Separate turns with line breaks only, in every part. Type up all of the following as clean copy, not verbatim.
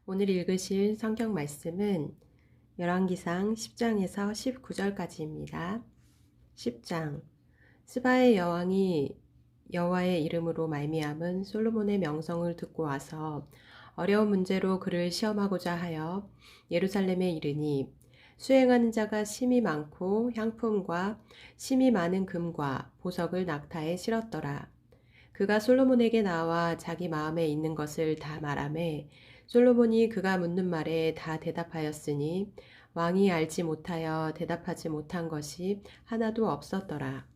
오늘 읽으실 성경 말씀은 열왕기상 10장에서 19절까지입니다. 10장 스바의 여왕이 여호와의 이름으로 말미암은 솔로몬의 명성을 듣고 와서 어려운 문제로 그를 시험하고자 하여 예루살렘에 이르니 수행하는 자가 심이 많고 향품과 심이 많은 금과 보석을 낙타에 실었더라. 그가 솔로몬에게 나와 자기 마음에 있는 것을 다 말하매 솔로몬이 그가 묻는 말에 다 대답하였으니 왕이 알지 못하여 대답하지 못한 것이 하나도 없었더라.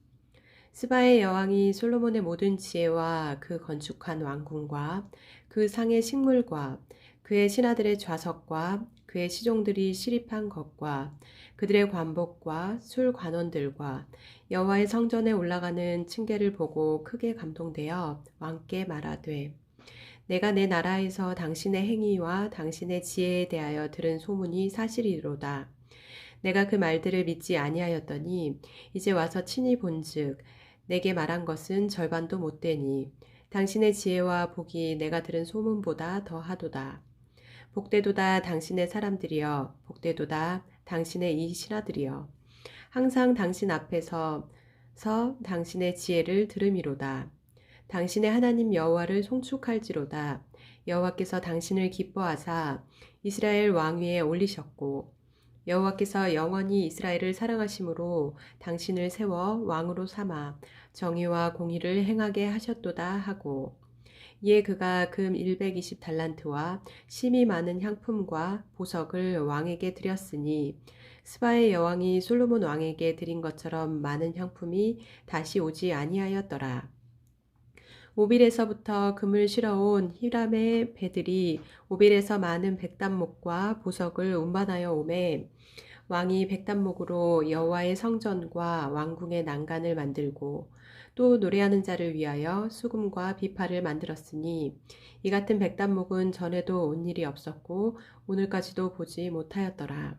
스바의 여왕이 솔로몬의 모든 지혜와 그 건축한 왕궁과 그 상의 식물과 그의 신하들의 좌석과 그의 시종들이 시립한 것과 그들의 관복과 술 관원들과 여호와의 성전에 올라가는 층계를 보고 크게 감동되어 왕께 말하되 내가 내 나라에서 당신의 행위와 당신의 지혜에 대하여 들은 소문이 사실이로다. 내가 그 말들을 믿지 아니하였더니 이제 와서 친히 본즉 내게 말한 것은 절반도 못 되니 당신의 지혜와 복이 내가 들은 소문보다 더하도다. 복되도다 당신의 사람들이여 복되도다 당신의 이 신하들이여 항상 당신 앞에서 당신의 지혜를 들음이로다. 당신의 하나님 여호와를 송축할지로다. 여호와께서 당신을 기뻐하사 이스라엘 왕 위에 올리셨고 여호와께서 영원히 이스라엘을 사랑하심으로 당신을 세워 왕으로 삼아 정의와 공의를 행하게 하셨도다 하고 이에 그가 금 120달란트와 심이 많은 향품과 보석을 왕에게 드렸으니 스바의 여왕이 솔로몬 왕에게 드린 것처럼 많은 향품이 다시 오지 아니하였더라. 오빌에서부터 금을 실어온 히람의 배들이 오빌에서 많은 백단목과 보석을 운반하여 오매 왕이 백단목으로 여호와의 성전과 왕궁의 난간을 만들고 또 노래하는 자를 위하여 수금과 비파를 만들었으니 이 같은 백단목은 전에도 온 일이 없었고 오늘까지도 보지 못하였더라.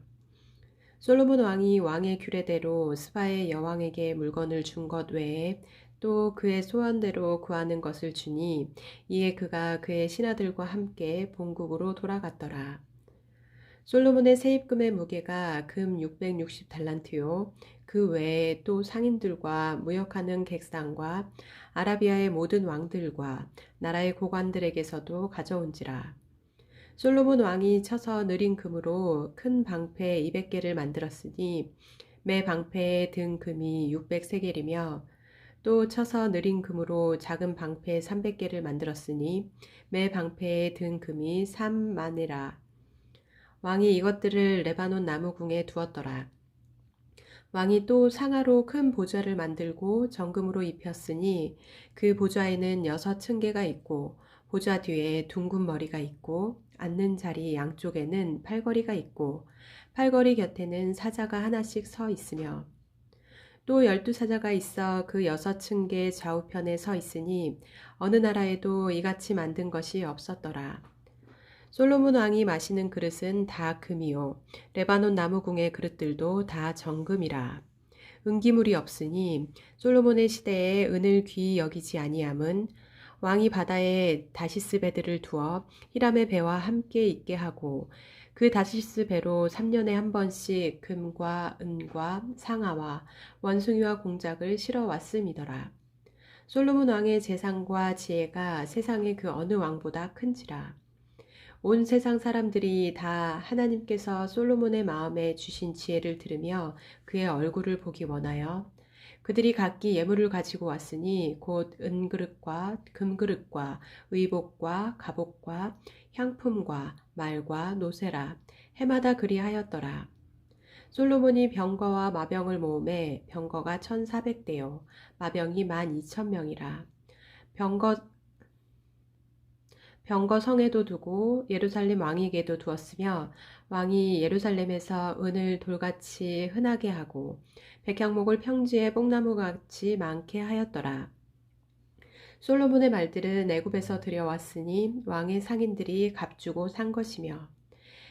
솔로몬 왕이 왕의 규례대로 스바의 여왕에게 물건을 준 것 외에 또 그의 소원대로 구하는 것을 주니 이에 그가 그의 신하들과 함께 본국으로 돌아갔더라. 솔로몬의 세입금의 무게가 금 660달란트요. 그 외에 또 상인들과 무역하는 객상과 아라비아의 모든 왕들과 나라의 고관들에게서도 가져온지라. 솔로몬 왕이 쳐서 느린 금으로 큰 방패 200개를 만들었으니 매 방패에 든 금이 600세겔이며 또 쳐서 느린 금으로 작은 방패 300개를 만들었으니 매 방패에 든 금이 3만이라. 왕이 이것들을 레바논 나무궁에 두었더라. 왕이 또 상아로 큰 보좌를 만들고 정금으로 입혔으니 그 보좌에는 6층계가 있고 보좌 뒤에 둥근 머리가 있고 앉는 자리 양쪽에는 팔걸이가 있고 팔걸이 곁에는 사자가 하나씩 서 있으며 또 12사자가 있어 그 6층계 좌우편에 서 있으니 어느 나라에도 이같이 만든 것이 없었더라. 솔로몬 왕이 마시는 그릇은 다 금이요 레바논 나무궁의 그릇들도 다 정금이라. 은기물이 없으니 솔로몬의 시대에 은을 귀히 여기지 아니함은 왕이 바다에 다시스 배들을 두어 히람의 배와 함께 있게 하고 그 다시스 배로 3년에 한 번씩 금과 은과 상아와 원숭이와 공작을 실어 왔음이더라. 솔로몬 왕의 재산과 지혜가 세상의 그 어느 왕보다 큰지라. 온 세상 사람들이 다 하나님께서 솔로몬의 마음에 주신 지혜를 들으며 그의 얼굴을 보기 원하여 그들이 각기 예물을 가지고 왔으니 곧 은그릇과 금그릇과 의복과 갑옷과 향품과 말과 노새라 해마다 그리하였더라. 솔로몬이 병거와 마병을 모음에 병거가 1400대요 마병이 12,000명이라. 병거 성에도 두고 예루살렘 왕에게도 두었으며 왕이 예루살렘에서 은을 돌같이 흔하게 하고 백향목을 평지에 뽕나무같이 많게 하였더라. 솔로몬의 말들은 애굽에서 들여왔으니 왕의 상인들이 값주고 산 것이며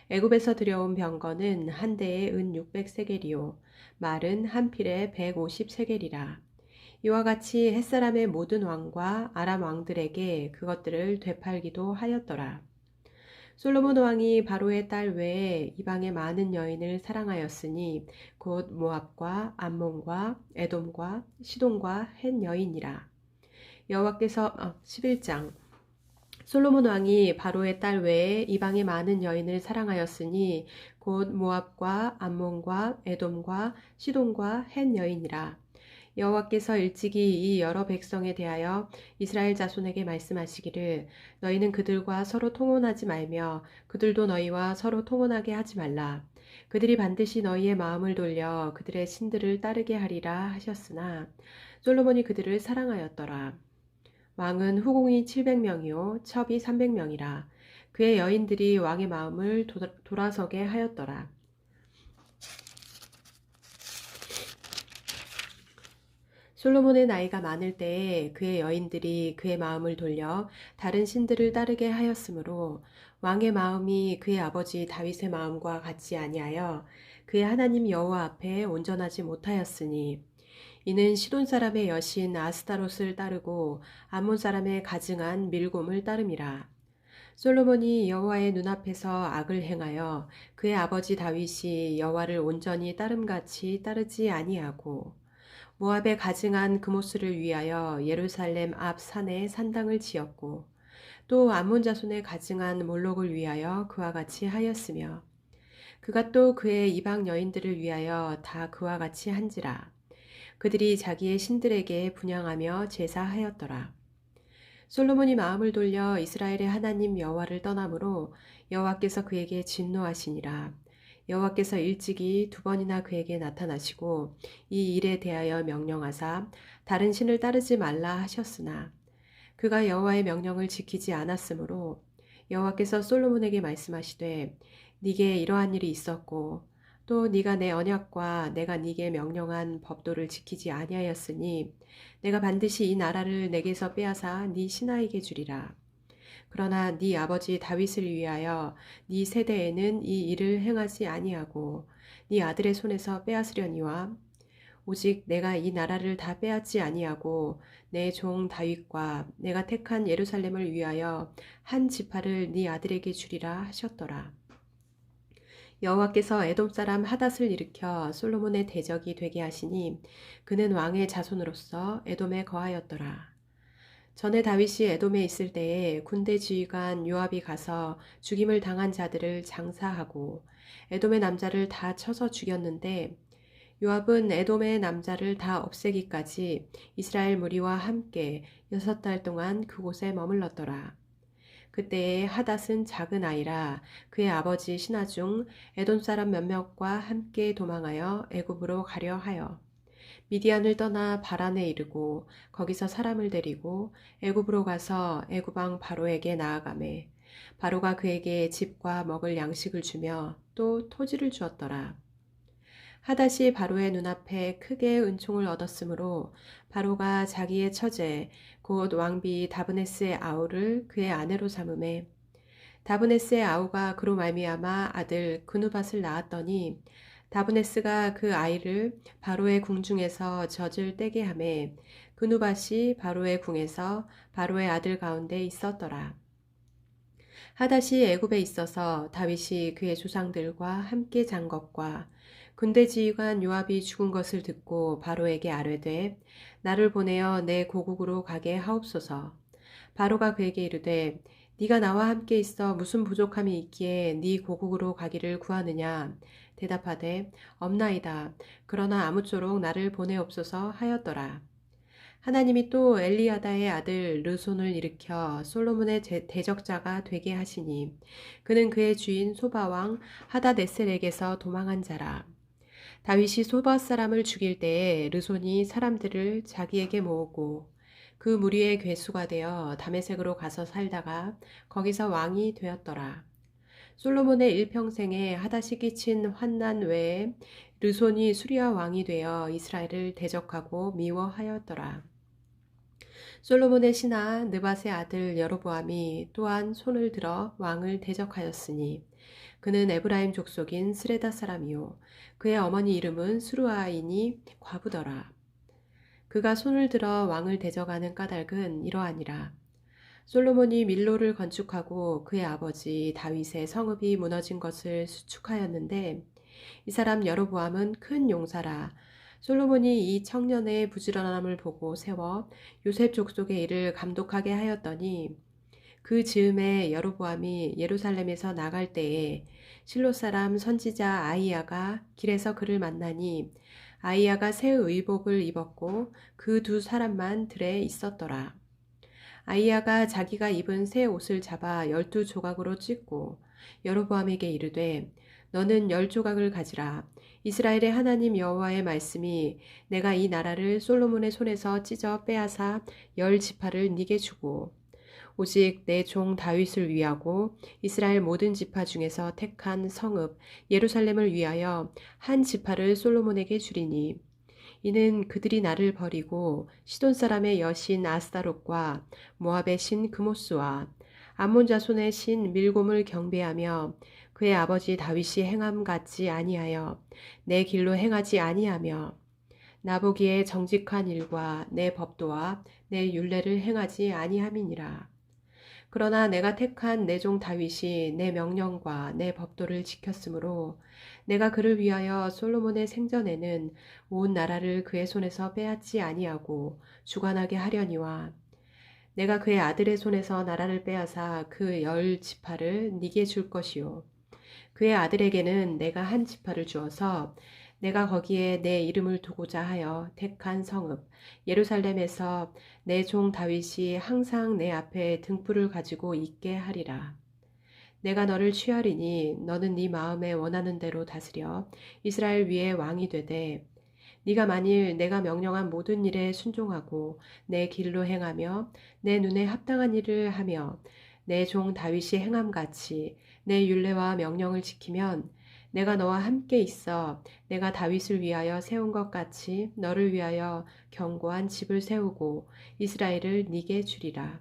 애굽에서 들여온 병거는 한 대에 은 600세겔이요 말은 한 필에 150세겔이라. 이와 같이 햇사람의 모든 왕과 아람 왕들에게 그것들을 되팔기도 하였더라. 솔로몬 왕이 바로의 딸 외에 이방의 많은 여인을 사랑하였으니 곧 모압과 암몬과 에돔과 시돈과 헷 여인이라. 여호와께서 11장 솔로몬 왕이 바로의 딸 외에 이방의 많은 여인을 사랑하였으니 곧 모압과 암몬과 에돔과 시돈과 헷 여인이라. 여호와께서 일찍이 이 여러 백성에 대하여 이스라엘 자손에게 말씀하시기를 너희는 그들과 서로 통혼하지 말며 그들도 너희와 서로 통혼하게 하지 말라. 그들이 반드시 너희의 마음을 돌려 그들의 신들을 따르게 하리라 하셨으나 솔로몬이 그들을 사랑하였더라. 왕은 후궁이 700명이요 첩이 300명이라. 그의 여인들이 왕의 마음을 돌아서게 하였더라. 솔로몬의 나이가 많을 때에 그의 여인들이 그의 마음을 돌려 다른 신들을 따르게 하였으므로 왕의 마음이 그의 아버지 다윗의 마음과 같지 아니하여 그의 하나님 여호와 앞에 온전하지 못하였으니 이는 시돈 사람의 여신 아스타롯을 따르고 암몬 사람의 가증한 밀곰을 따름이라. 솔로몬이 여호와의 눈앞에서 악을 행하여 그의 아버지 다윗이 여호와를 온전히 따름같이 따르지 아니하고 모압에 가증한 그모스를 위하여 예루살렘 앞 산에 산당을 지었고 또 암몬 자손의 가증한 몰록을 위하여 그와 같이 하였으며 그가 또 그의 이방 여인들을 위하여 다 그와 같이 한지라. 그들이 자기의 신들에게 분향하며 제사하였더라. 솔로몬이 마음을 돌려 이스라엘의 하나님 여호와를 떠나므로 여호와께서 그에게 진노하시니라. 여호와께서 일찍이 2번이나 그에게 나타나시고 이 일에 대하여 명령하사 다른 신을 따르지 말라 하셨으나 그가 여호와의 명령을 지키지 않았으므로 여호와께서 솔로몬에게 말씀하시되 네게 이러한 일이 있었고 또 네가 내 언약과 내가 네게 명령한 법도를 지키지 아니하였으니 내가 반드시 이 나라를 내게서 빼앗아 네 신하에게 주리라. 그러나 네 아버지 다윗을 위하여 네 세대에는 이 일을 행하지 아니하고 네 아들의 손에서 빼앗으려니와 오직 내가 이 나라를 다 빼앗지 아니하고 내 종 다윗과 내가 택한 예루살렘을 위하여 한 지파를 네 아들에게 주리라 하셨더라. 여호와께서 에돔 사람 하닷을 일으켜 솔로몬의 대적이 되게 하시니 그는 왕의 자손으로서 에돔에 거하였더라. 전에 다윗이 에돔에 있을 때에 군대 지휘관 요압이 가서 죽임을 당한 자들을 장사하고 에돔의 남자를 다 쳐서 죽였는데 요압은 에돔의 남자를 다 없애기까지 이스라엘 무리와 함께 6달 동안 그곳에 머물렀더라. 그때에 하닷은 작은 아이라 그의 아버지 신하 중 에돔 사람 몇몇과 함께 도망하여 애굽으로 가려 하여 미디안을 떠나 바란에 이르고 거기서 사람을 데리고 애굽으로 가서 애굽 왕 바로에게 나아가매 바로가 그에게 집과 먹을 양식을 주며 또 토지를 주었더라. 하닷이 바로의 눈앞에 크게 은총을 얻었으므로 바로가 자기의 처제 곧 왕비 다브네스의 아우를 그의 아내로 삼음에 다브네스의 아우가 그로 말미암아 아들 그누밧을 낳았더니 다브네스가 그 아이를 바로의 궁중에서 젖을 떼게 하매 그누밧이 바로의 궁에서 바로의 아들 가운데 있었더라. 하닷이 애굽에 있어서 다윗이 그의 조상들과 함께 잔 것과 군대 지휘관 요압이 죽은 것을 듣고 바로에게 아뢰되 나를 보내어 내 고국으로 가게 하옵소서. 바로가 그에게 이르되 네가 나와 함께 있어 무슨 부족함이 있기에 네 고국으로 가기를 구하느냐. 대답하되 없나이다. 그러나 아무쪼록 나를 보내옵소서 하였더라. 하나님이 또 엘리야다의 아들 르손을 일으켜 솔로몬의 대적자가 되게 하시니 그는 그의 주인 소바왕 하닷에셀에게서 도망한 자라. 다윗이 소바 사람을 죽일 때에 르손이 사람들을 자기에게 모으고 그 무리의 괴수가 되어 다메섹으로 가서 살다가 거기서 왕이 되었더라. 솔로몬의 일평생에 하닷이 끼친 환난 외에 르손이 수리아 왕이 되어 이스라엘을 대적하고 미워하였더라. 솔로몬의 신하 느밧의 아들 여로보암이 또한 손을 들어 왕을 대적하였으니 그는 에브라임 족속인 스레다 사람이요 그의 어머니 이름은 수루아이니 과부더라. 그가 손을 들어 왕을 대적하는 까닭은 이러하니라. 솔로몬이 밀로를 건축하고 그의 아버지 다윗의 성읍이 무너진 것을 수축하였는데 이 사람 여로보암은 큰 용사라. 솔로몬이 이 청년의 부지런함을 보고 세워 요셉 족속의 일을 감독하게 하였더니 그 즈음에 여로보암이 예루살렘에서 나갈 때에 실로 사람 선지자 아이야가 길에서 그를 만나니 아이야가 새 의복을 입었고 그 두 사람만 들에 있었더라. 아이야가 자기가 입은 새 옷을 잡아 12조각으로 찢고 여로보암에게 이르되 너는 10조각을 가지라. 이스라엘의 하나님 여호와의 말씀이 내가 이 나라를 솔로몬의 손에서 찢어 빼앗아 10지파를 네게 주고 오직 내 종 다윗을 위하고 이스라엘 모든 지파 중에서 택한 성읍 예루살렘을 위하여 한 지파를 솔로몬에게 주리니 이는 그들이 나를 버리고 시돈 사람의 여신 아스타롯과 모압의 신 그모스와 암몬 자손의 신 밀곰을 경배하며 그의 아버지 다윗이 행함 같지 아니하여 내 길로 행하지 아니하며 나보기에 정직한 일과 내 법도와 내 율례를 행하지 아니함이니라. 그러나 내가 택한 내 종 다윗이 내 명령과 내 법도를 지켰으므로 내가 그를 위하여 솔로몬의 생전에는 온 나라를 그의 손에서 빼앗지 아니하고 주관하게 하려니와 내가 그의 아들의 손에서 나라를 빼앗아 그 10지파를 네게 줄 것이요 그의 아들에게는 내가 한 지파를 주어서 내가 거기에 내 이름을 두고자 하여 택한 성읍 예루살렘에서 내 종 다윗이 항상 내 앞에 등불을 가지고 있게 하리라. 내가 너를 취하리니 너는 네 마음에 원하는 대로 다스려 이스라엘 위에 왕이 되되 네가 만일 내가 명령한 모든 일에 순종하고 내 길로 행하며 내 눈에 합당한 일을 하며 내 종 다윗이 행함같이 내 율례와 명령을 지키면 내가 너와 함께 있어 내가 다윗을 위하여 세운 것 같이 너를 위하여 견고한 집을 세우고 이스라엘을 네게 주리라.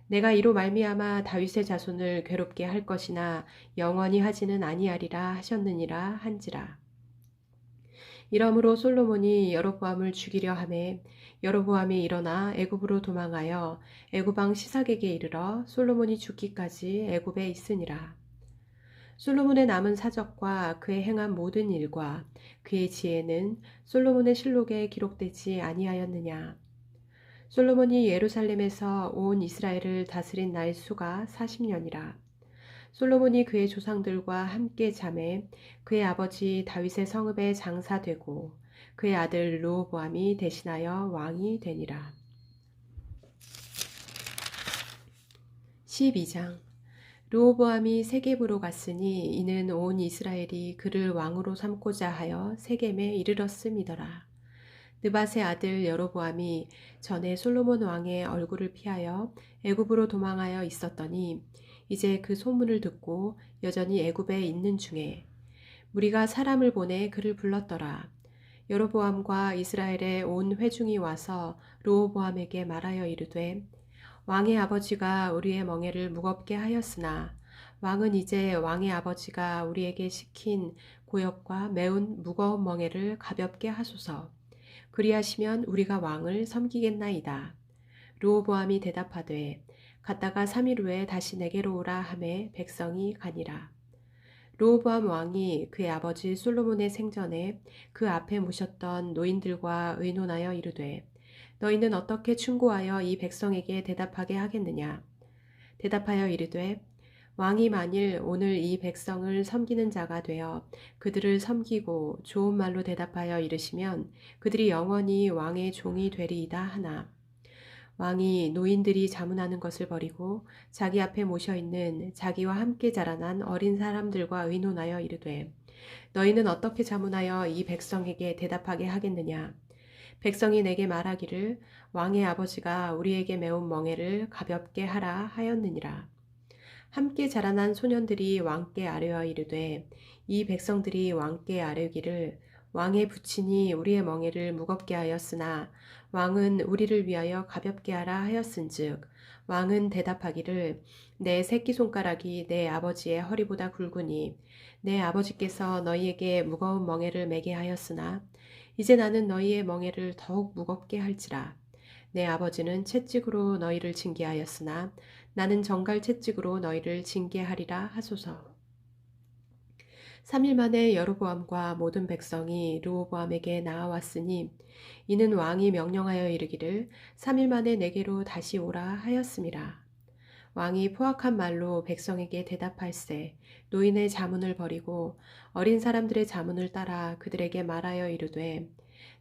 내가 이로 말미암아 다윗의 자손을 괴롭게 할 것이나 영원히 하지는 아니하리라 하셨느니라 한지라. 이러므로 솔로몬이 여로보암을 죽이려 하매 여로보암이 일어나 애굽으로 도망하여 애굽 왕 시삭에게 이르러 솔로몬이 죽기까지 애굽에 있으니라. 솔로몬의 남은 사적과 그의 행한 모든 일과 그의 지혜는 솔로몬의 실록에 기록되지 아니하였느냐. 솔로몬이 예루살렘에서 온 이스라엘을 다스린 날 수가 40년이라. 솔로몬이 그의 조상들과 함께 잠에 그의 아버지 다윗의 성읍에 장사되고 그의 아들 르호보암이 대신하여 왕이 되니라. 12장 르호보암이 세겜으로 갔으니 이는 온 이스라엘이 그를 왕으로 삼고자 하여 세겜에 이르렀음이더라. 느밧의 아들 여로보암이 전에 솔로몬 왕의 얼굴을 피하여 애굽으로 도망하여 있었더니 이제 그 소문을 듣고 여전히 애굽에 있는 중에 무리가 사람을 보내 그를 불렀더라. 여로보암과 이스라엘의 온 회중이 와서 르호보암에게 말하여 이르되 왕의 아버지가 우리의 멍에를 무겁게 하였으나 왕은 이제 왕의 아버지가 우리에게 시킨 고역과 매운 무거운 멍에를 가볍게 하소서. 그리하시면 우리가 왕을 섬기겠나이다. 르호보암이 대답하되 갔다가 3일 후에 다시 내게로 오라 하매 백성이 가니라. 르호보암 왕이 그의 아버지 솔로몬의 생전에 그 앞에 모셨던 노인들과 의논하여 이르되 너희는 어떻게 충고하여 이 백성에게 대답하게 하겠느냐. 대답하여 이르되 왕이 만일 오늘 이 백성을 섬기는 자가 되어 그들을 섬기고 좋은 말로 대답하여 이르시면 그들이 영원히 왕의 종이 되리이다 하나 왕이 노인들이 자문하는 것을 버리고 자기 앞에 모셔있는 자기와 함께 자라난 어린 사람들과 의논하여 이르되 너희는 어떻게 자문하여 이 백성에게 대답하게 하겠느냐. 백성이 내게 말하기를 왕의 아버지가 우리에게 매운 멍에를 가볍게 하라 하였느니라. 함께 자라난 소년들이 왕께 아뢰어 이르되 이 백성들이 왕께 아뢰기를 왕의 부친이 우리의 멍에를 무겁게 하였으나 왕은 우리를 위하여 가볍게 하라 하였은즉 왕은 대답하기를 내 새끼손가락이 내 아버지의 허리보다 굵으니 내 아버지께서 너희에게 무거운 멍에를 매게 하였으나 이제 나는 너희의 멍에를 더욱 무겁게 할지라. 내 아버지는 채찍으로 너희를 징계하였으나 나는 정갈 채찍으로 너희를 징계하리라 하소서. 3일 만에 여로보암과 모든 백성이 르호보암에게 나아왔으니 이는 왕이 명령하여 이르기를 3일 만에 내게로 다시 오라 하였음이라. 왕이 포악한 말로 백성에게 대답할세 노인의 자문을 버리고 어린 사람들의 자문을 따라 그들에게 말하여 이르되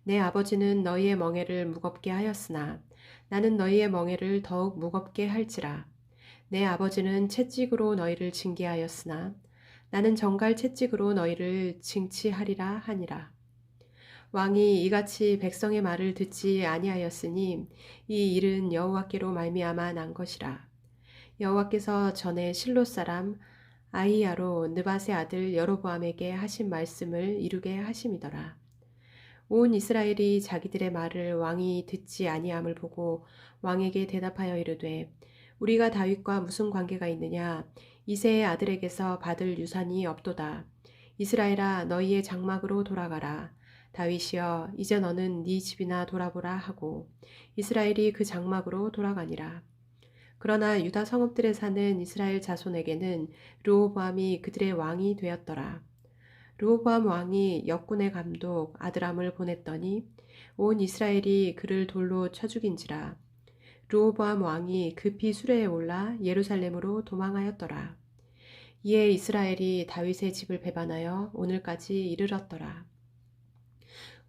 내 아버지는 너희의 멍에를 무겁게 하였으나 나는 너희의 멍에를 더욱 무겁게 할지라. 내 아버지는 채찍으로 너희를 징계하였으나 나는 정갈 채찍으로 너희를 징치하리라 하니라. 왕이 이같이 백성의 말을 듣지 아니하였으니 이 일은 여호와께로 말미암아 난 것이라. 여호와께서 전에 실로 사람 아히야로 느밧의 아들 여로보암에게 하신 말씀을 이루게 하심이더라. 온 이스라엘이 자기들의 말을 왕이 듣지 아니함을 보고 왕에게 대답하여 이르되 우리가 다윗과 무슨 관계가 있느냐 이새의 아들에게서 받을 유산이 없도다. 이스라엘아 너희의 장막으로 돌아가라. 다윗이여 이제 너는 네 집이나 돌아보라 하고 이스라엘이 그 장막으로 돌아가니라. 그러나 유다 성읍들에 사는 이스라엘 자손에게는 르호보암이 그들의 왕이 되었더라. 르호보암 왕이 역군의 감독 아드람을 보냈더니 온 이스라엘이 그를 돌로 쳐 죽인지라. 르호보암 왕이 급히 수레에 올라 예루살렘으로 도망하였더라. 이에 이스라엘이 다윗의 집을 배반하여 오늘까지 이르렀더라.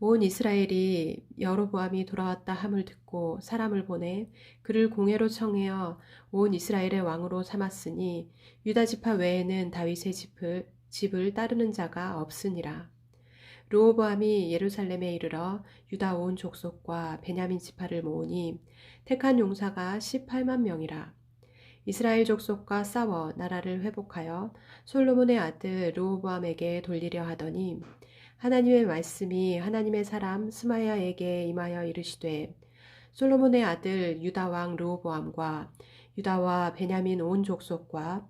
온 이스라엘이 여로보암이 돌아왔다 함을 듣고 사람을 보내 그를 공회로 청하여 온 이스라엘의 왕으로 삼았으니 유다 지파 외에는 다윗의 집을 따르는 자가 없으니라. 르호보암이 예루살렘에 이르러 유다 온 족속과 베냐민 지파를 모으니 택한 용사가 18만 명이라. 이스라엘 족속과 싸워 나라를 회복하여 솔로몬의 아들 르호보암에게 돌리려 하더니 하나님의 말씀이 하나님의 사람 스마야에게 임하여 이르시되 솔로몬의 아들 유다 왕 르호보암과 유다와 베냐민 온 족속과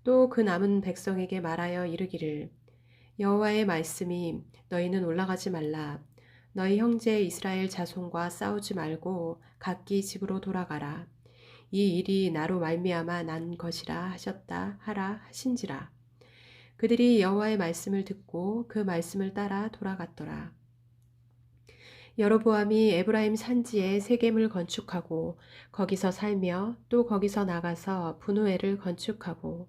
또 그 남은 백성에게 말하여 이르기를 여호와의 말씀이 너희는 올라가지 말라. 너희 형제 이스라엘 자손과 싸우지 말고 각기 집으로 돌아가라. 이 일이 나로 말미암아 난 것이라 하셨다 하라 하신지라. 그들이 여호와의 말씀을 듣고 그 말씀을 따라 돌아갔더라. 여로보암이 에브라임 산지에 세겜을 건축하고 거기서 살며 또 거기서 나가서 분우엘을 건축하고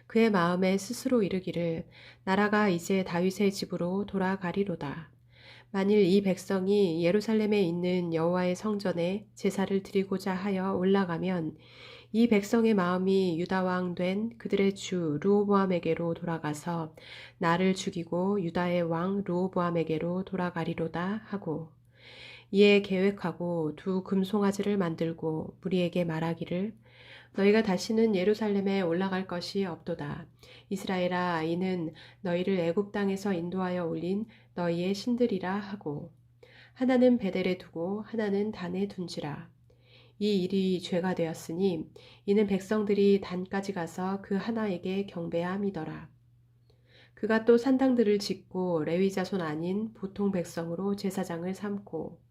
그의 마음에 스스로 이르기를 나라가 이제 다윗의 집으로 돌아가리로다. 만일 이 백성이 예루살렘에 있는 여호와의 성전에 제사를 드리고자 하여 올라가면 이 백성의 마음이 유다 왕 된 그들의 주 르호보암에게로 돌아가서 나를 죽이고 유다의 왕 르호보암에게로 돌아가리로다 하고 이에 계획하고 두 금송아지를 만들고 무리에게 말하기를 너희가 다시는 예루살렘에 올라갈 것이 없도다. 이스라엘아 이는 너희를 애굽 땅에서 인도하여 올린 너희의 신들이라 하고 하나는 베델에 두고 하나는 단에 둔지라. 이 일이 죄가 되었으니 이는 백성들이 단까지 가서 그 하나에게 경배함이더라. 그가 또 산당들을 짓고 레위 자손 아닌 보통 백성으로 제사장을 삼고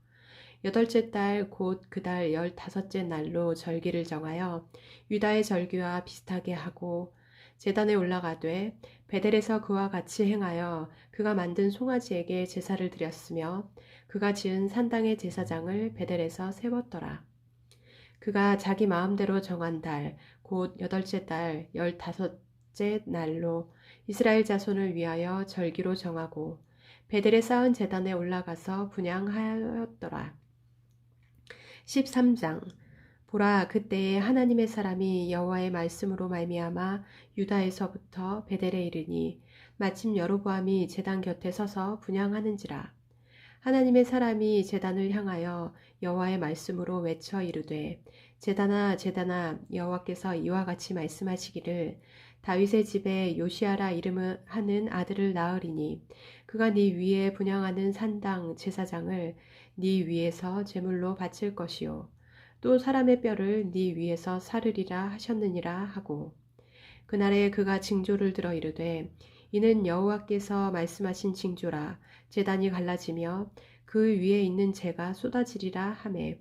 8째 달 곧 그 달 15째 날로 절기를 정하여 유다의 절기와 비슷하게 하고 제단에 올라가되 베델에서 그와 같이 행하여 그가 만든 송아지에게 제사를 드렸으며 그가 지은 산당의 제사장을 베델에서 세웠더라. 그가 자기 마음대로 정한 달 곧 8째 달 15째 날로 이스라엘 자손을 위하여 절기로 정하고 베델에 쌓은 제단에 올라가서 분향하였더라. 13장 보라 그때에 하나님의 사람이 여호와의 말씀으로 말미암아 유다에서부터 베델에 이르니 마침 여로보암이 제단 곁에 서서 분향하는지라. 하나님의 사람이 제단을 향하여 여호와의 말씀으로 외쳐 이르되 제단아 제단아 여호와께서 이와 같이 말씀하시기를 다윗의 집에 요시아라 이름을 하는 아들을 낳으리니 그가 네 위에 분향하는 산당 제사장을 네 위에서 제물로 바칠 것이요 또 사람의 뼈를 네 위에서 사르리라 하셨느니라 하고 그날에 그가 징조를 들어 이르되 이는 여호와께서 말씀하신 징조라 제단이 갈라지며 그 위에 있는 재가 쏟아지리라 하매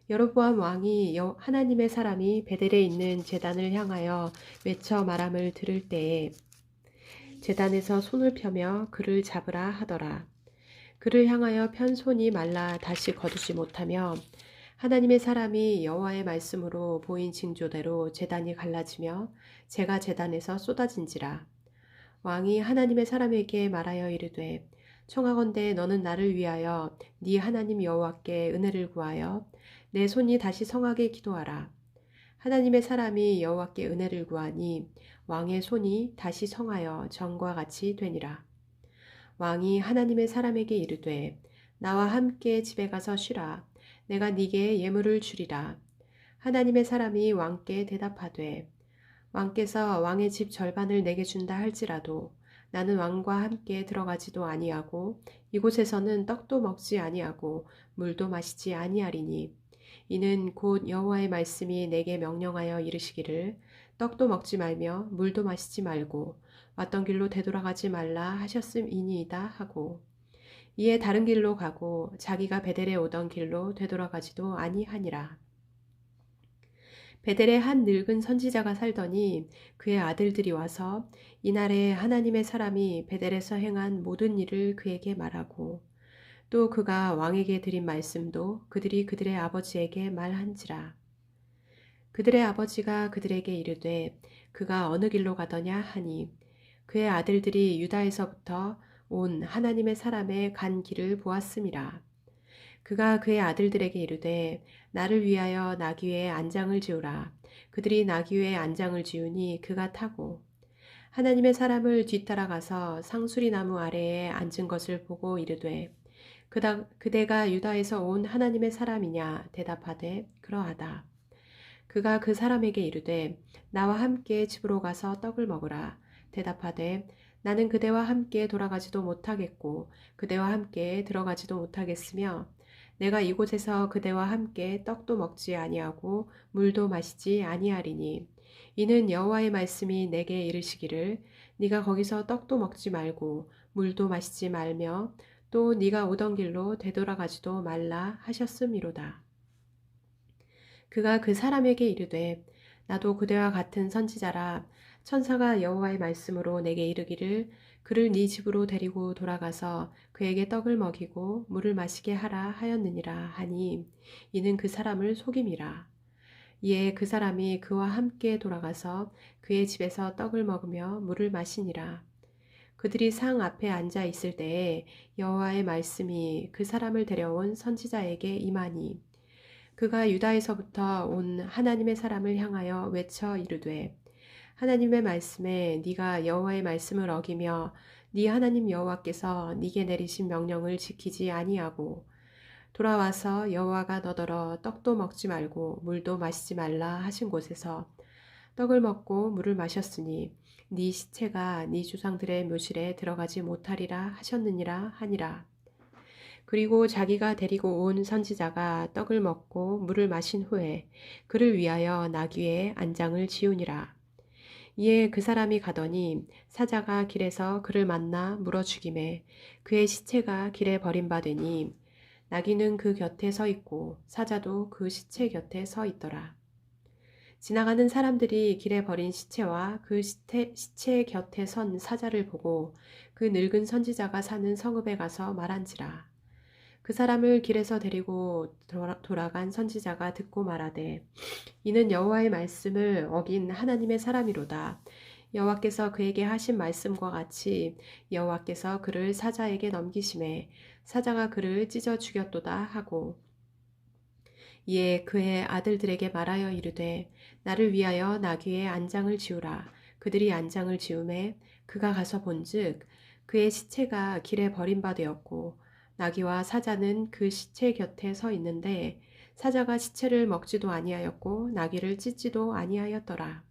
여로보암 왕이 하나님의 사람이 베델에 있는 제단을 향하여 외쳐 말함을 들을 때에 제단에서 손을 펴며 그를 잡으라 하더라. 그를 향하여 편 손이 말라 다시 거두지 못하며 하나님의 사람이 여호와의 말씀으로 보인 징조대로 제단이 갈라지며 재가 제단에서 쏟아진지라. 왕이 하나님의 사람에게 말하여 이르되 청하건대 너는 나를 위하여 네 하나님 여호와께 은혜를 구하여 내 손이 다시 성하게 기도하라. 하나님의 사람이 여호와께 은혜를 구하니 왕의 손이 다시 성하여 전과 같이 되니라. 왕이 하나님의 사람에게 이르되 나와 함께 집에 가서 쉬라. 내가 네게 예물을 주리라. 하나님의 사람이 왕께 대답하되 왕께서 왕의 집 절반을 내게 준다 할지라도 나는 왕과 함께 들어가지도 아니하고 이곳에서는 떡도 먹지 아니하고 물도 마시지 아니하리니 이는 곧 여호와의 말씀이 내게 명령하여 이르시기를 떡도 먹지 말며 물도 마시지 말고 왔던 길로 되돌아가지 말라 하셨음이니이다 하고 이에 다른 길로 가고 자기가 베델에 오던 길로 되돌아가지도 아니하니라. 베델에 한 늙은 선지자가 살더니 그의 아들들이 와서 이날에 하나님의 사람이 베델에서 행한 모든 일을 그에게 말하고 또 그가 왕에게 드린 말씀도 그들이 그들의 아버지에게 말한지라. 그들의 아버지가 그들에게 이르되 그가 어느 길로 가더냐 하니 그의 아들들이 유다에서부터 온 하나님의 사람의 간 길을 보았음이라. 그가 그의 아들들에게 이르되 나를 위하여 나귀의 안장을 지으라. 그들이 나귀의 안장을 지으니 그가 타고 하나님의 사람을 뒤따라가서 상수리 나무 아래에 앉은 것을 보고 이르되 그대가 유다에서 온 하나님의 사람이냐 대답하되 그러하다. 그가 그 사람에게 이르되 나와 함께 집으로 가서 떡을 먹으라. 대답하되 나는 그대와 함께 돌아가지도 못하겠고 그대와 함께 들어가지도 못하겠으며 내가 이곳에서 그대와 함께 떡도 먹지 아니하고 물도 마시지 아니하리니 이는 여호와의 말씀이 내게 이르시기를 네가 거기서 떡도 먹지 말고 물도 마시지 말며 또 네가 오던 길로 되돌아가지도 말라 하셨음이로다. 그가 그 사람에게 이르되 나도 그대와 같은 선지자라. 천사가 여호와의 말씀으로 내게 이르기를 그를 네 집으로 데리고 돌아가서 그에게 떡을 먹이고 물을 마시게 하라 하였느니라 하니 이는 그 사람을 속임이라. 이에 그 사람이 그와 함께 돌아가서 그의 집에서 떡을 먹으며 물을 마시니라. 그들이 상 앞에 앉아 있을 때에 여호와의 말씀이 그 사람을 데려온 선지자에게 임하니 그가 유다에서부터 온 하나님의 사람을 향하여 외쳐 이르되 하나님의 말씀에 네가 여호와의 말씀을 어기며 네 하나님 여호와께서 네게 내리신 명령을 지키지 아니하고 돌아와서 여호와가 너더러 떡도 먹지 말고 물도 마시지 말라 하신 곳에서 떡을 먹고 물을 마셨으니 네 시체가 네 조상들의 묘실에 들어가지 못하리라 하셨느니라 하니라. 그리고 자기가 데리고 온 선지자가 떡을 먹고 물을 마신 후에 그를 위하여 나귀의 안장을 지우니라. 이에 그 사람이 가더니 사자가 길에서 그를 만나 물어 죽임에 그의 시체가 길에 버림받으니 나귀는 그 곁에 서 있고 사자도 그 시체 곁에 서 있더라. 지나가는 사람들이 길에 버린 시체와 그 시체 곁에 선 사자를 보고 그 늙은 선지자가 사는 성읍에 가서 말한지라. 그 사람을 길에서 데리고 돌아간 선지자가 듣고 말하되 이는 여호와의 말씀을 어긴 하나님의 사람이로다. 여호와께서 그에게 하신 말씀과 같이 여호와께서 그를 사자에게 넘기심에 사자가 그를 찢어 죽였도다 하고 이에 그의 아들들에게 말하여 이르되 나를 위하여 나귀의 안장을 지우라. 그들이 안장을 지우매 그가 가서 본즉 그의 시체가 길에 버림받되었고 나귀와 사자는 그 시체 곁에 서 있는데 사자가 시체를 먹지도 아니하였고 나귀를 찢지도 아니하였더라.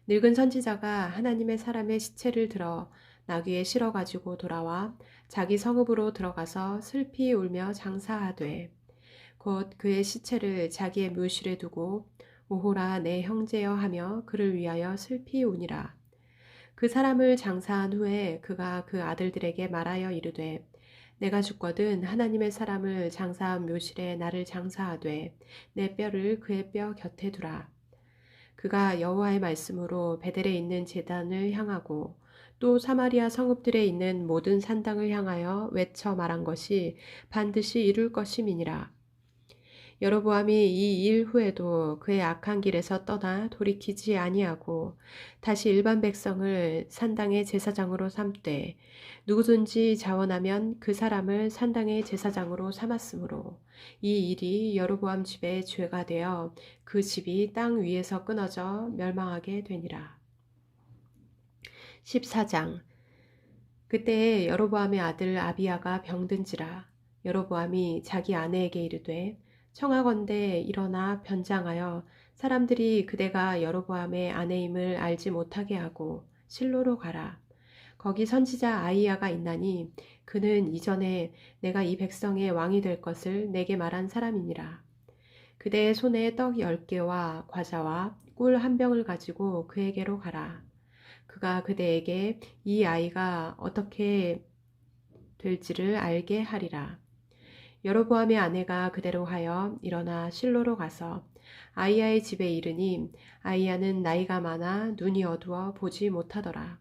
늙은 선지자가 하나님의 사람의 시체를 들어 나귀에 실어 가지고 돌아와 자기 성읍으로 들어가서 슬피 울며 장사하되 곧 그의 시체를 자기의 묘실에 두고 오호라 내 형제여 하며 그를 위하여 슬피 우니라. 그 사람을 장사한 후에 그가 그 아들들에게 말하여 이르되 내가 죽거든 하나님의 사람을 장사한 묘실에 나를 장사하되 내 뼈를 그의 뼈 곁에 두라. 그가 여호와의 말씀으로 베델에 있는 제단을 향하고 또 사마리아 성읍들에 있는 모든 산당을 향하여 외쳐 말한 것이 반드시 이룰 것임이니라. 여로보암이 이 일 후에도 그의 악한 길에서 떠나 돌이키지 아니하고 다시 일반 백성을 산당의 제사장으로 삼되 누구든지 자원하면 그 사람을 산당의 제사장으로 삼았으므로 이 일이 여로보암 집의 죄가 되어 그 집이 땅 위에서 끊어져 멸망하게 되니라. 14장. 그때에 여로보암의 아들 아비야가 병든지라. 여로보암이 자기 아내에게 이르되 청하건대 일어나 변장하여 사람들이 그대가 여로보암의 아내임을 알지 못하게 하고 실로로 가라. 거기 선지자 아이야가 있나니 그는 이전에 내가 이 백성의 왕이 될 것을 내게 말한 사람이니라. 그대의 손에 떡 10개와 과자와 꿀 한 병을 가지고 그에게로 가라. 그가 그대에게 이 아이가 어떻게 될지를 알게 하리라. 여로보암의 아내가 그대로 하여 일어나 실로로 가서 아이야의 집에 이르니 아이야는 나이가 많아 눈이 어두워 보지 못하더라.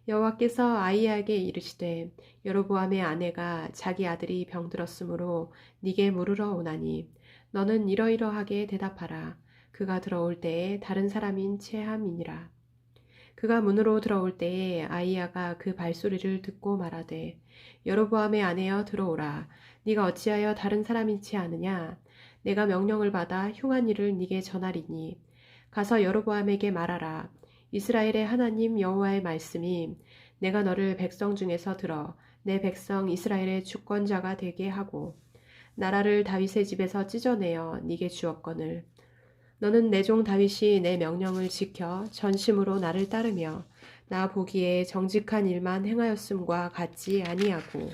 여호와께서 아이야에게 이르시되 여로보암의 아내가 자기 아들이 병들었으므로 네게 물으러 오나니 너는 이러이러하게 대답하라. 그가 들어올 때에 다른 사람인 체함이니라. 그가 문으로 들어올 때에 아이야가 그 발소리를 듣고 말하되 여로보암의 아내여 들어오라. 네가 어찌하여 다른 사람이지 않으냐? 내가 명령을 받아 흉한 일을 네게 전하리니 가서 여로보암에게 말하라. 이스라엘의 하나님 여호와의 말씀이 내가 너를 백성 중에서 들어 내 백성 이스라엘의 주권자가 되게 하고 나라를 다윗의 집에서 찢어내어 네게 주었거늘 너는 내 종 다윗이 내 명령을 지켜 전심으로 나를 따르며 나 보기에 정직한 일만 행하였음과 같지 아니하고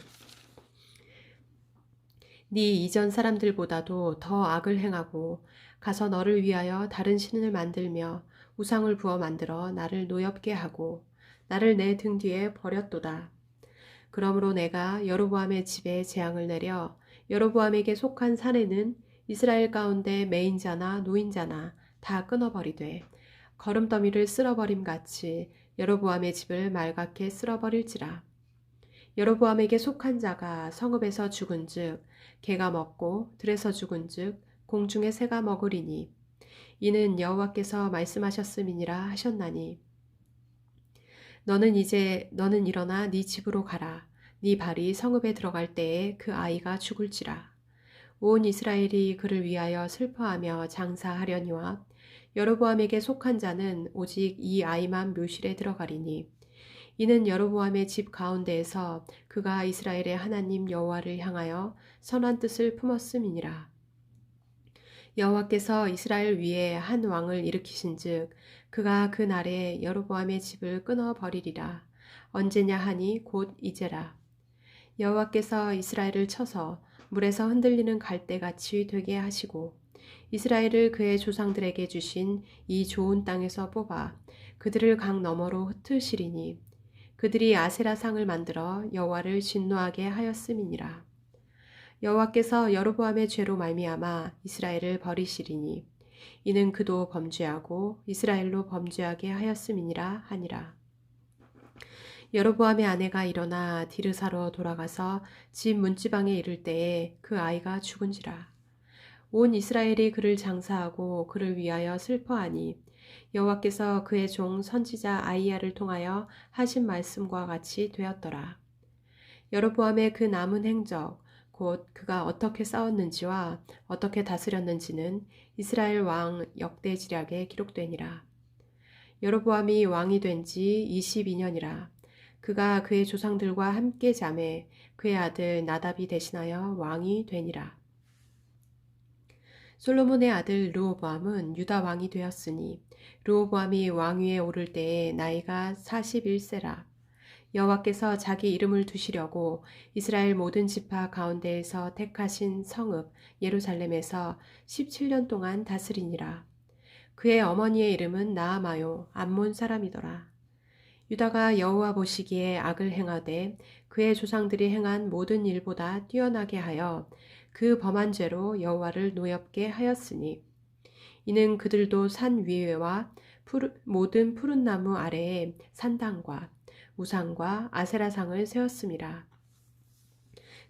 네 이전 사람들보다도 더 악을 행하고 가서 너를 위하여 다른 신을 만들며 우상을 부어 만들어 나를 노엽게 하고 나를 내 등 뒤에 버렸도다. 그러므로 내가 여로보암의 집에 재앙을 내려 여로보암에게 속한 사내는 이스라엘 가운데 매인자나 노인자나 다 끊어버리되 거름더미를 쓸어버림 같이 여로보암의 집을 말갛게 쓸어버릴지라. 여로보암에게 속한 자가 성읍에서 죽은즉 개가 먹고 들에서 죽은즉 공중의 새가 먹으리니 이는 여호와께서 말씀하셨음이니라 하셨나니 너는 일어나 네 집으로 가라. 네 발이 성읍에 들어갈 때에 그 아이가 죽을지라. 온 이스라엘이 그를 위하여 슬퍼하며 장사하려니와 여로보암에게 속한 자는 오직 이 아이만 묘실에 들어가리니 이는 여로보암의 집 가운데에서 그가 이스라엘의 하나님 여호와를 향하여 선한 뜻을 품었음이니라. 여호와께서 이스라엘 위에 한 왕을 일으키신즉 그가 그 날에 여로보암의 집을 끊어 버리리라. 언제냐 하니 곧 이제라. 여호와께서 이스라엘을 쳐서 물에서 흔들리는 갈대같이 되게 하시고 이스라엘을 그의 조상들에게 주신 이 좋은 땅에서 뽑아 그들을 강 너머로 흩으시리니 그들이 아세라 상을 만들어 여호와를 진노하게 하였음이니라. 여호와께서 여로보암의 죄로 말미암아 이스라엘을 버리시리니 이는 그도 범죄하고 이스라엘로 범죄하게 하였음이니라 하니라. 여로보암의 아내가 일어나 디르사로 돌아가서 집 문지방에 이를 때에 그 아이가 죽은지라. 온 이스라엘이 그를 장사하고 그를 위하여 슬퍼하니 여호와께서 그의 종 선지자 아이야를 통하여 하신 말씀과 같이 되었더라. 여로보암의 그 남은 행적 곧 그가 어떻게 싸웠는지와 어떻게 다스렸는지는 이스라엘 왕 역대지략에 기록되니라. 여로보암이 왕이 된 지 22년이라. 그가 그의 조상들과 함께 잠에 그의 아들 나답이 대신하여 왕이 되니라. 솔로몬의 아들 르호보암은 유다 왕이 되었으니 르호보암이 왕위에 오를 때에 나이가 41세라. 여호와께서 자기 이름을 두시려고 이스라엘 모든 지파 가운데에서 택하신 성읍 예루살렘에서 17년 동안 다스리니라. 그의 어머니의 이름은 나아마요 암몬 사람이더라. 유다가 여호와 보시기에 악을 행하되 그의 조상들이 행한 모든 일보다 뛰어나게 하여 그 범한 죄로 여호와를 노엽게 하였으니 이는 그들도 산 위에와 모든 푸른 나무 아래에 산당과 우상과 아세라상을 세웠음이라.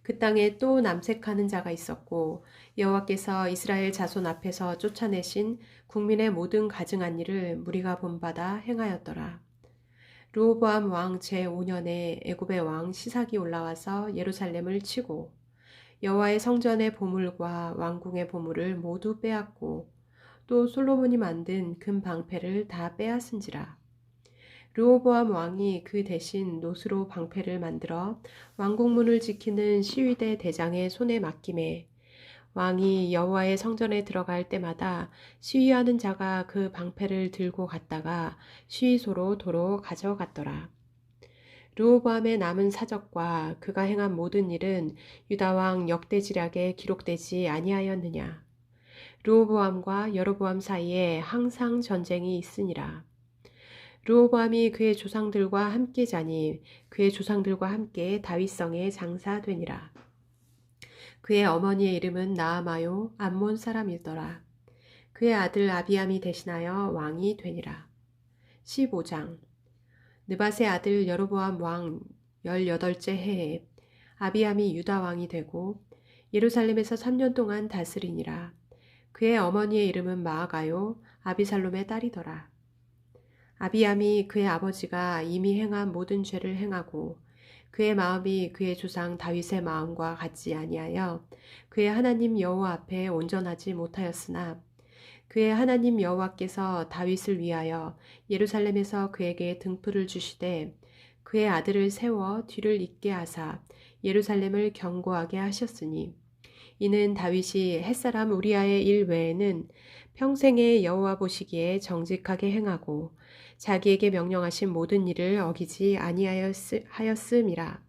그 땅에 또 남색하는 자가 있었고 여호와께서 이스라엘 자손 앞에서 쫓아내신 국민의 모든 가증한 일을 무리가 본받아 행하였더라. 르호보암 왕 제5년에 애굽의 왕 시삭이 올라와서 예루살렘을 치고 여호와의 성전의 보물과 왕궁의 보물을 모두 빼앗고 또 솔로몬이 만든 금 방패를 다 빼앗은지라. 르호보암 왕이 그 대신 노스로 방패를 만들어 왕궁문을 지키는 시위대 대장의 손에 맡김에 왕이 여호와의 성전에 들어갈 때마다 시위하는 자가 그 방패를 들고 갔다가 시위소로 도로 가져갔더라. 르호보암의 남은 사적과 그가 행한 모든 일은 유다 왕 역대지략에 기록되지 아니하였느냐. 르호보암과 여로보암 사이에 항상 전쟁이 있으니라. 르호보암이 그의 조상들과 함께 자니 그의 조상들과 함께 다윗성에 장사되니라. 그의 어머니의 이름은 나아마요 암몬 사람이더라. 그의 아들 아비암이 대신하여 왕이 되니라. 15장 느밧의 아들 여로보암 왕 18째 해에 아비암이 유다 왕이 되고 예루살렘에서 3년 동안 다스리니라. 그의 어머니의 이름은 마아가요 아비살롬의 딸이더라. 아비암이 그의 아버지가 이미 행한 모든 죄를 행하고 그의 마음이 그의 조상 다윗의 마음과 같지 아니하여 그의 하나님 여호와 앞에 온전하지 못하였으나 그의 하나님 여호와께서 다윗을 위하여 예루살렘에서 그에게 등불을 주시되 그의 아들을 세워 뒤를 잇게 하사 예루살렘을 견고하게 하셨으니 이는 다윗이 햇사람 우리아의 일 외에는 평생에 여호와 보시기에 정직하게 행하고 자기에게 명령하신 모든 일을 어기지 아니하였음이라.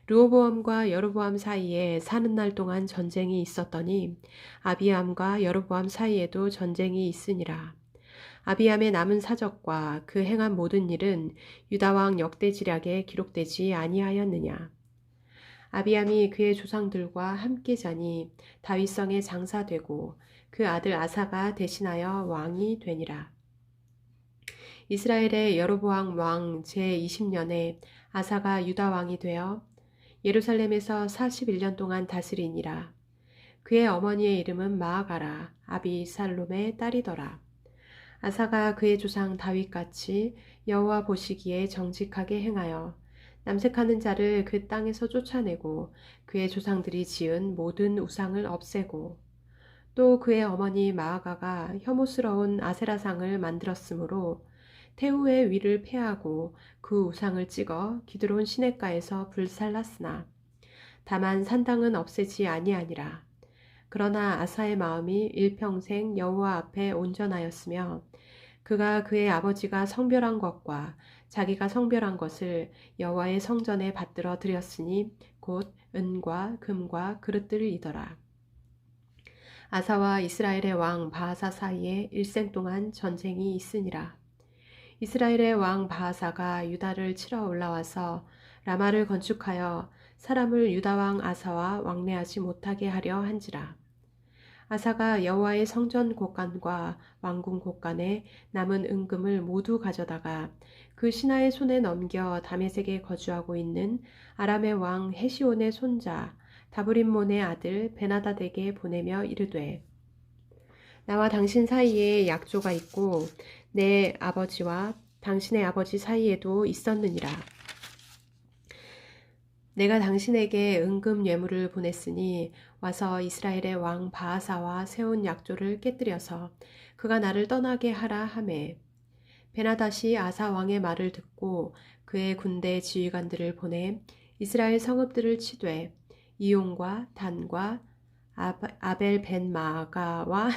르호보암과 여로보암 사이에 사는 날 동안 전쟁이 있었더니 아비암과 여로보암 사이에도 전쟁이 있으니라. 아비암의 남은 사적과 그 행한 모든 일은 유다 왕 역대지략에 기록되지 아니하였느냐. 아비암이 그의 조상들과 함께 자니 다윗성에 장사되고 그 아들 아사가 대신하여 왕이 되니라. 이스라엘의 여로보암 왕 제20년에 아사가 유다 왕이 되어 예루살렘에서 41년 동안 다스리니라. 그의 어머니의 이름은 마아가라 아비살롬의 딸이더라. 아사가 그의 조상 다윗같이 여호와 보시기에 정직하게 행하여 남색하는 자를 그 땅에서 쫓아내고 그의 조상들이 지은 모든 우상을 없애고 또 그의 어머니 마아가가 혐오스러운 아세라상을 만들었으므로 태우의 위를 폐하고 그 우상을 찍어 기드론 시냇가에서 불살랐으나 다만 산당은 없애지 아니하니라. 그러나 아사의 마음이 일평생 여호와 앞에 온전하였으며 그가 그의 아버지가 성별한 것과 자기가 성별한 것을 여호와의 성전에 받들어 드렸으니 곧 은과 금과 그릇들이더라. 아사와 이스라엘의 왕 바하사 사이에 일생 동안 전쟁이 있으니라. 이스라엘의 왕 바하사가 유다를 치러 올라와서 라마를 건축하여 사람을 유다 왕 아사와 왕래하지 못하게 하려 한지라. 아사가 여호와의 성전 곳간과 왕궁 곳간에 남은 은금을 모두 가져다가 그 신하의 손에 넘겨 다메섹에 거주하고 있는 아람의 왕 헤시온의 손자 다브림몬의 아들 베나다덱에게 보내며 이르되 나와 당신 사이에 약조가 있고 내 아버지와 당신의 아버지 사이에도 있었느니라. 내가 당신에게 은금 예물을 보냈으니 와서 이스라엘의 왕 바하사와 세운 약조를 깨뜨려서 그가 나를 떠나게 하라 하매 베나닷이 아사 왕의 말을 듣고 그의 군대 지휘관들을 보내 이스라엘 성읍들을 치되 이용과 단과 아벨 벤 마가와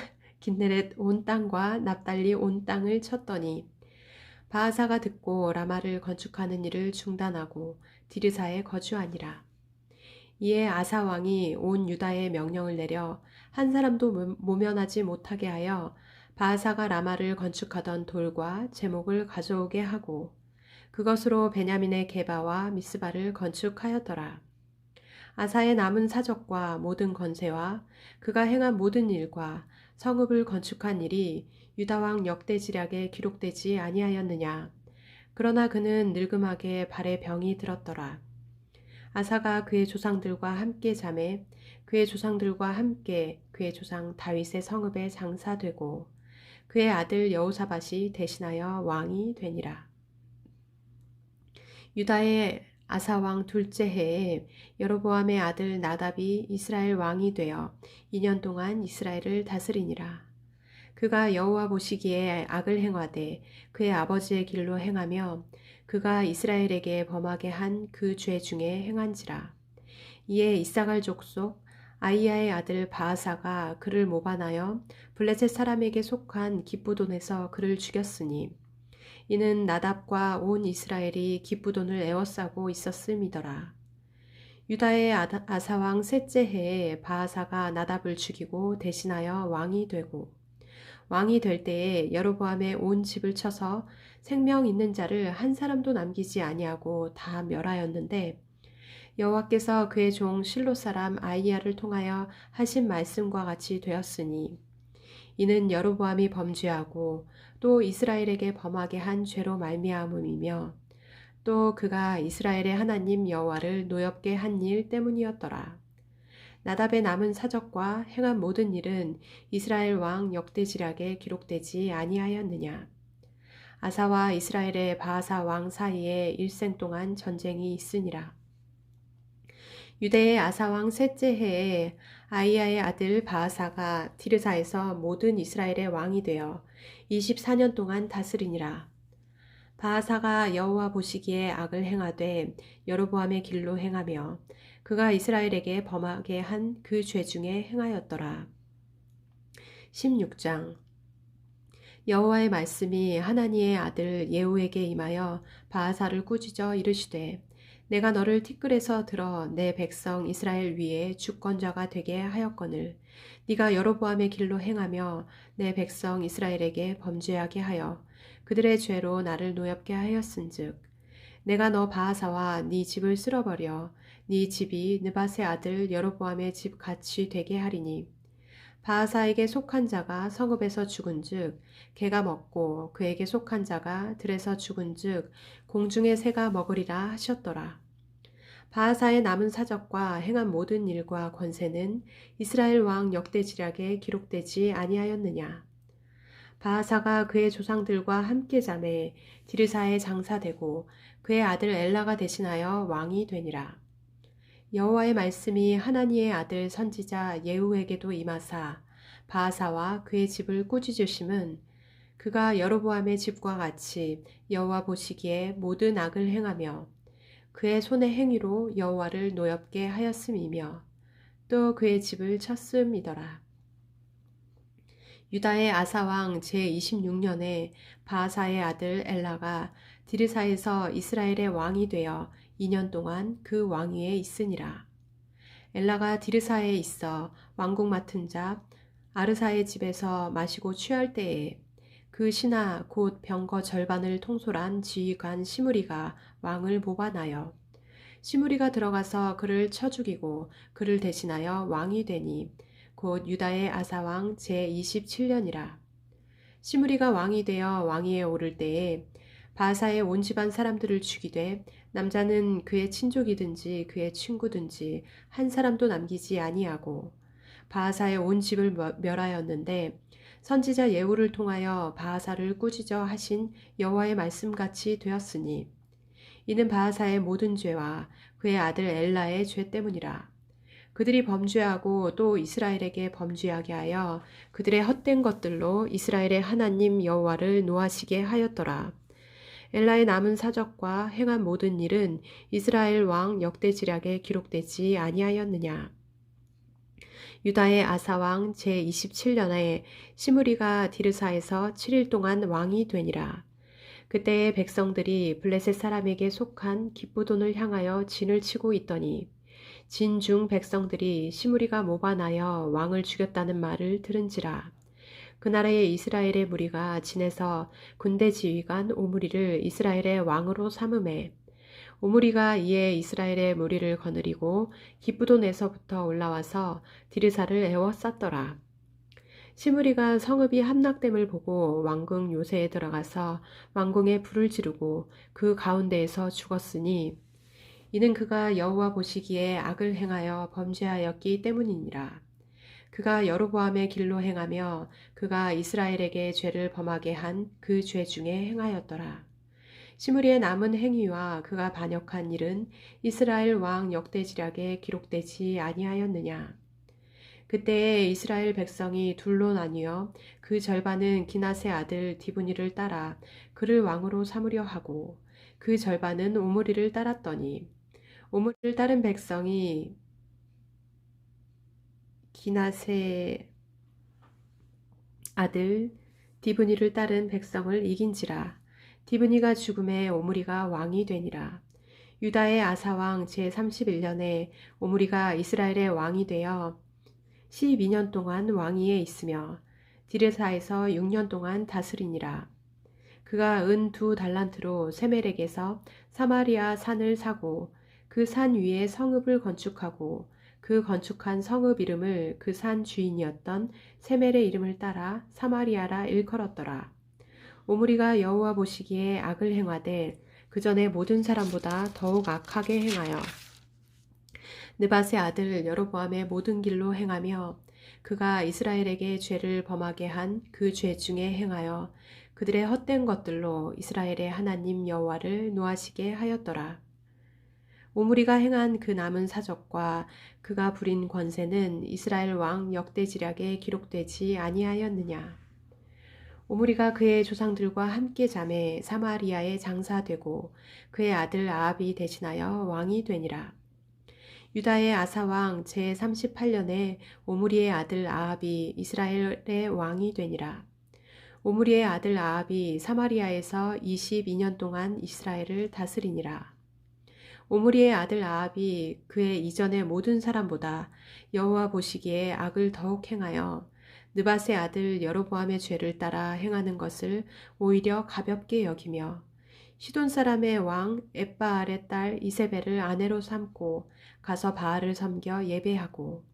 긴네렛 온 땅과 납달리 온 땅을 쳤더니 바하사가 듣고 라마를 건축하는 일을 중단하고 디르사에 거주하니라. 이에 아사 왕이 온 유다에 명령을 내려 한 사람도 모면하지 못하게 하여 바하사가 라마를 건축하던 돌과 제목을 가져오게 하고 그것으로 베냐민의 게바와 미스바를 건축하였더라. 아사의 남은 사적과 모든 건세와 그가 행한 모든 일과 성읍을 건축한 일이 유다 왕 역대지략에 기록되지 아니하였느냐. 그러나 그는 늙음하게 발에 병이 들었더라. 아사가 그의 조상들과 함께 잠에 그의 조상들과 함께 그의 조상 다윗의 성읍에 장사되고 그의 아들 여호사밧이 대신하여 왕이 되니라. 유다의 아사 왕 둘째 해에 여로보암의 아들 나답이 이스라엘 왕이 되어 2년 동안 이스라엘을 다스리니라. 그가 여호와 보시기에 악을 행하되 그의 아버지의 길로 행하며 그가 이스라엘에게 범하게 한 그 죄 중에 행한지라. 이에 이사갈 족속 아이야의 아들 바하사가 그를 모반하여 블레셋 사람에게 속한 기브돈에서 그를 죽였으니 이는 나답과 온 이스라엘이 기브돈을 에워싸고 있었음이더라. 유다의 아사왕 셋째 해에 바하사가 나답을 죽이고 대신하여 왕이 되고 왕이 될 때에 여로보암의 온 집을 쳐서 생명 있는 자를 한 사람도 남기지 아니하고 다 멸하였는데 여호와께서 그의 종 실로 사람 아이야를 통하여 하신 말씀과 같이 되었으니 이는 여로보암이 범죄하고 또 이스라엘에게 범하게 한 죄로 말미암음이며 또 그가 이스라엘의 하나님 여호와를 노엽게 한 일 때문이었더라. 나답의 남은 사적과 행한 모든 일은 이스라엘 왕 역대지략에 기록되지 아니하였느냐. 아사와 이스라엘의 바하사 왕 사이에 일생 동안 전쟁이 있으니라. 유대의 아사 왕 셋째 해에 아이야의 아들 바하사가 디르사에서 모든 이스라엘의 왕이 되어 24년 동안 다스리니라. 바하사가 여호와 보시기에 악을 행하되 여로보암의 길로 행하며 그가 이스라엘에게 범하게 한 그 죄 중에 행하였더라. 16장 여호와의 말씀이 하나니의 아들 예후에게 임하여 바하사를 꾸짖어 이르시되 내가 너를 티끌에서 들어 내 백성 이스라엘 위에 주권자가 되게 하였거늘 네가 여로보암의 길로 행하며 내 백성 이스라엘에게 범죄하게 하여 그들의 죄로 나를 노엽게 하였은즉 내가 너 바하사와 네 집을 쓸어버려 네 집이 느밧의 아들 여로보암의 집 같이 되게 하리니 바하사에게 속한 자가 성읍에서 죽은즉 개가 먹고 그에게 속한 자가 들에서 죽은즉 공중의 새가 먹으리라 하셨더라. 바하사의 남은 사적과 행한 모든 일과 권세는 이스라엘 왕 역대지략에 기록되지 아니하였느냐. 바하사가 그의 조상들과 함께 잠에 디르사에 장사되고 그의 아들 엘라가 대신하여 왕이 되니라. 여호와의 말씀이 하나니의 아들 선지자 예후에게도 임하사 바하사와 그의 집을 꾸짖으심은 그가 여로보암의 집과 같이 여호와 보시기에 모든 악을 행하며 그의 손의 행위로 여호와를 노엽게 하였음이며 또 그의 집을 쳤음이더라. 유다의 아사왕 제26년에 바하사의 아들 엘라가 디르사에서 이스라엘의 왕이 되어 2년 동안 그 왕위에 있으니라. 엘라가 디르사에 있어 왕국 맡은 자 아르사의 집에서 마시고 취할 때에 그 신하 곧 병거 절반을 통솔한 지휘관 시므리가 왕을 모반하여 시므리가 들어가서 그를 쳐 죽이고 그를 대신하여 왕이 되니 곧 유다의 아사왕 제27년이라. 시므리가 왕이 되어 왕위에 오를 때에 바하사의 온 집안 사람들을 죽이되 남자는 그의 친족이든지 그의 친구든지 한 사람도 남기지 아니하고 바하사의 온 집을 멸하였는데 선지자 예후를 통하여 바하사를 꾸짖어 하신 여호와의 말씀같이 되었으니 이는 바하사의 모든 죄와 그의 아들 엘라의 죄 때문이라. 그들이 범죄하고 또 이스라엘에게 범죄하게 하여 그들의 헛된 것들로 이스라엘의 하나님 여호와를 노하시게 하였더라. 엘라의 남은 사적과 행한 모든 일은 이스라엘 왕 역대지략에 기록되지 아니하였느냐. 유다의 아사왕 제27년에 시므리가 디르사에서 7일 동안 왕이 되니라. 그때의 백성들이 블레셋 사람에게 속한 기브돈을 향하여 진을 치고 있더니 진중 백성들이 시므리가 모반하여 왕을 죽였다는 말을 들은지라. 그 나라의 이스라엘의 무리가 진에서 군대 지휘관 오므리를 이스라엘의 왕으로 삼음해 오므리가 이에 이스라엘의 무리를 거느리고 기브돈에서부터 올라와서 디르사를 에워쌌더라. 시므리가 성읍이 함락됨을 보고 왕궁 요새에 들어가서 왕궁에 불을 지르고 그 가운데에서 죽었으니 이는 그가 여호와 보시기에 악을 행하여 범죄하였기 때문이니라. 그가 여로보암의 길로 행하며 그가 이스라엘에게 죄를 범하게 한 그 죄 중에 행하였더라. 시므리의 남은 행위와 그가 반역한 일은 이스라엘 왕 역대지략에 기록되지 아니하였느냐. 그때에 이스라엘 백성이 둘로 나뉘어 그 절반은 기낫의 아들 디브니를 따라 그를 왕으로 삼으려 하고 그 절반은 오므리를 따랐더니 오므리를 따른 백성이 기낫의 아들 디브니를 따른 백성을 이긴지라. 디브니가 죽음에 오므리가 왕이 되니라. 유다의 아사왕 제31년에 오므리가 이스라엘의 왕이 되어 12년 동안 왕위에 있으며 디르사에서 6년 동안 다스리니라. 그가 은 2달란트로 세멜에게서 사마리아 산을 사고 그 산 위에 성읍을 건축하고 그 건축한 성읍 이름을 그 산 주인이었던 세멜의 이름을 따라 사마리아라 일컬었더라. 오므리가 여호와 보시기에 악을 행하되 그 전에 모든 사람보다 더욱 악하게 행하여 느밧의 아들 여로보암의 모든 길로 행하며 그가 이스라엘에게 죄를 범하게 한 그 죄 중에 행하여 그들의 헛된 것들로 이스라엘의 하나님 여호와를 노하시게 하였더라. 오므리가 행한 그 남은 사적과 그가 부린 권세는 이스라엘 왕 역대지략에 기록되지 아니하였느냐. 오므리가 그의 조상들과 함께 잠에 사마리아에 장사되고 그의 아들 아합이 대신하여 왕이 되니라. 유다의 아사왕 제38년에 오므리의 아들 아합이 이스라엘의 왕이 되니라. 오므리의 아들 아합이 사마리아에서 22년 동안 이스라엘을 다스리니라. 오므리의 아들 아합이 그의 이전의 모든 사람보다 여호와 보시기에 악을 더욱 행하여 느밧의 아들 여로보암의 죄를 따라 행하는 것을 오히려 가볍게 여기며 시돈 사람의 왕 엣바알의 딸 이세벨을 아내로 삼고 가서 바알을 섬겨 예배하고